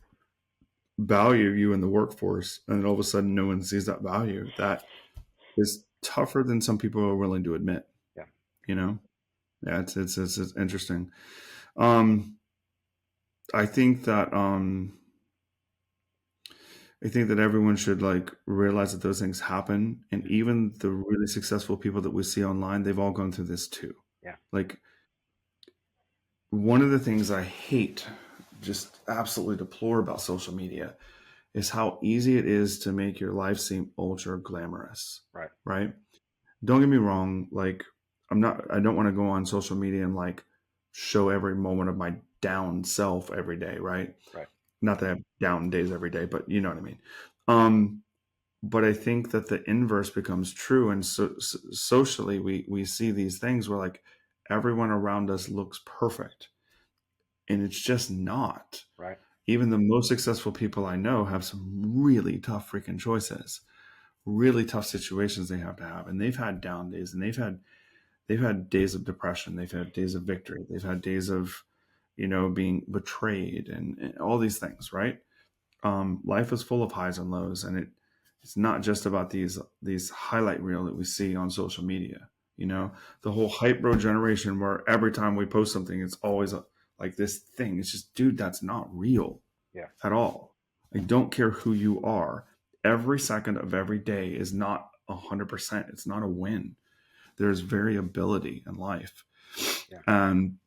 value you in the workforce and then all of a sudden no one sees that value, that is tougher than some people are willing to admit. yeah. You know, yeah, it's interesting. Um, I think that I think that everyone should like realize that those things happen. And even the really successful people that we see online, they've all gone through this too. Yeah. Like one of the things I hate, just absolutely deplore about social media is how easy it is to make your life seem ultra glamorous. Right. Right. Don't get me wrong. Like I don't want to go on social media and like show every moment of my down self every day. Right. Right. Not that I have down days every day, but you know what I mean. Um, but I think that the inverse becomes true. And socially, we see these things where like everyone around us looks perfect, and it's just not. Right. Even the most successful people I know have some really tough freaking choices, really tough situations they have to have, and they've had down days, and they've had days of depression, they've had days of victory, they've had days of being betrayed, and all these things, right? Life is full of highs and lows, and it's not just about these highlight reel that we see on social media. The whole hype bro generation, where every time we post something, it's always like this thing. It's just, dude, that's not real Yeah. at all. I don't care who you are. Every second of every day is not 100%. It's not a win. There's variability in life. Yeah. And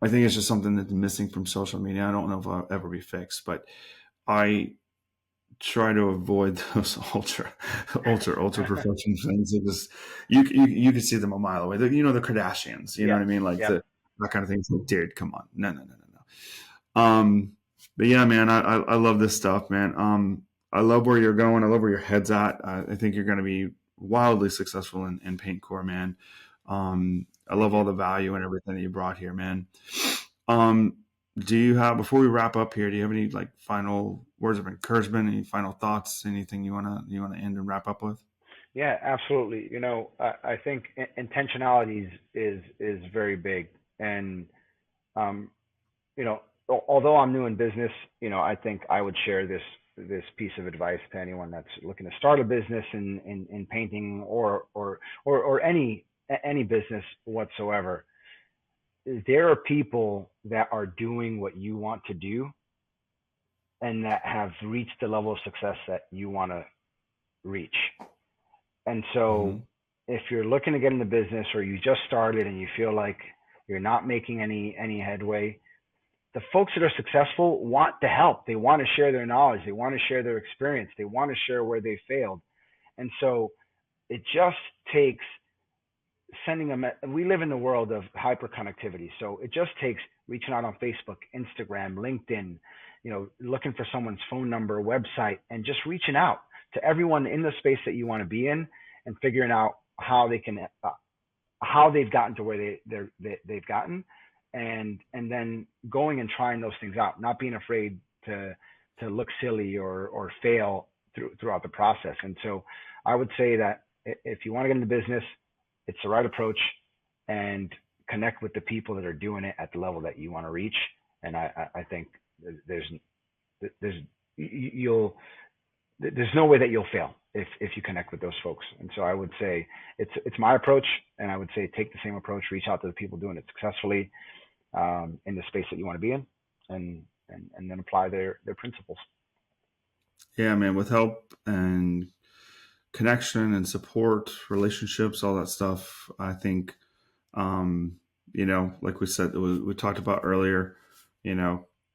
I think it's just something that's missing from social media. I don't know if it'll ever be fixed, but I try to avoid those ultra perfection things. It just you can see them a mile away. The Kardashians. You know Yeah. what I mean? Like Yeah. that kind of thing. It's like, dude, come on, no. But yeah, man, I love this stuff, man. I love where you're going. I love where your head's at. I think you're going to be wildly successful in Paint Corps, man. I love all the value and everything that you brought here, man. Do you have, before we wrap up here, do you have any like final words of encouragement, any final thoughts, anything you wanna end and wrap up with? Yeah, absolutely. I think intentionality is very big, and um, although I'm new in business, I think I would share this piece of advice to anyone that's looking to start a business in painting or any business whatsoever. There are people that are doing what you want to do and that have reached the level of success that you want to reach. And so Mm-hmm. if you're looking to get into business or you just started and you feel like you're not making any headway, the folks that are successful want to help. They want to share their knowledge. They want to share their experience. They want to share where they failed. And so it just takes sending we live in the world of hyper connectivity. So it just takes reaching out on Facebook, Instagram, LinkedIn, looking for someone's phone number, website, and just reaching out to everyone in the space that you want to be in and figuring out how they can, how they've gotten to where they've gotten, and then going and trying those things out, not being afraid to look silly or fail throughout the process. And so I would say that if you want to get into business, it's the right approach, and connect with the people that are doing it at the level that you want to reach. And I think there's no way that you'll fail if you connect with those folks. And so I would say it's my approach, and I would say take the same approach, reach out to the people doing it successfully in the space that you want to be in, and then apply their principles. Yeah, man, with help and connection and support, relationships, all that stuff, I think, like we said, we talked about earlier,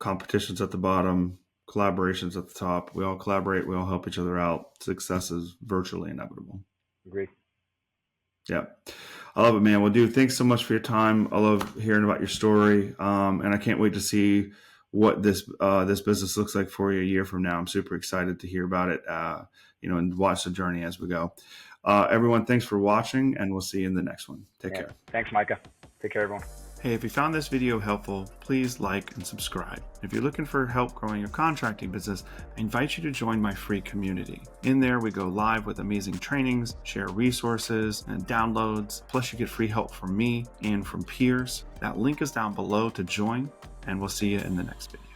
competition's at the bottom, collaboration's at the top. We all collaborate, we all help each other out. Success is virtually inevitable. Agreed. Yeah. I love it, man. Well, dude, thanks so much for your time. I love hearing about your story. And I can't wait to see what this business looks like for you a year from now. I'm super excited to hear about it, and watch the journey as we go. Everyone, thanks for watching, and we'll see you in the next one. Take care. Thanks, Micah. Take care, everyone. Hey, if you found this video helpful, please like and subscribe. If you're looking for help growing your contracting business, I invite you to join my free community. In there, we go live with amazing trainings, share resources and downloads, plus you get free help from me and from peers. That link is down below to join, and we'll see you in the next video.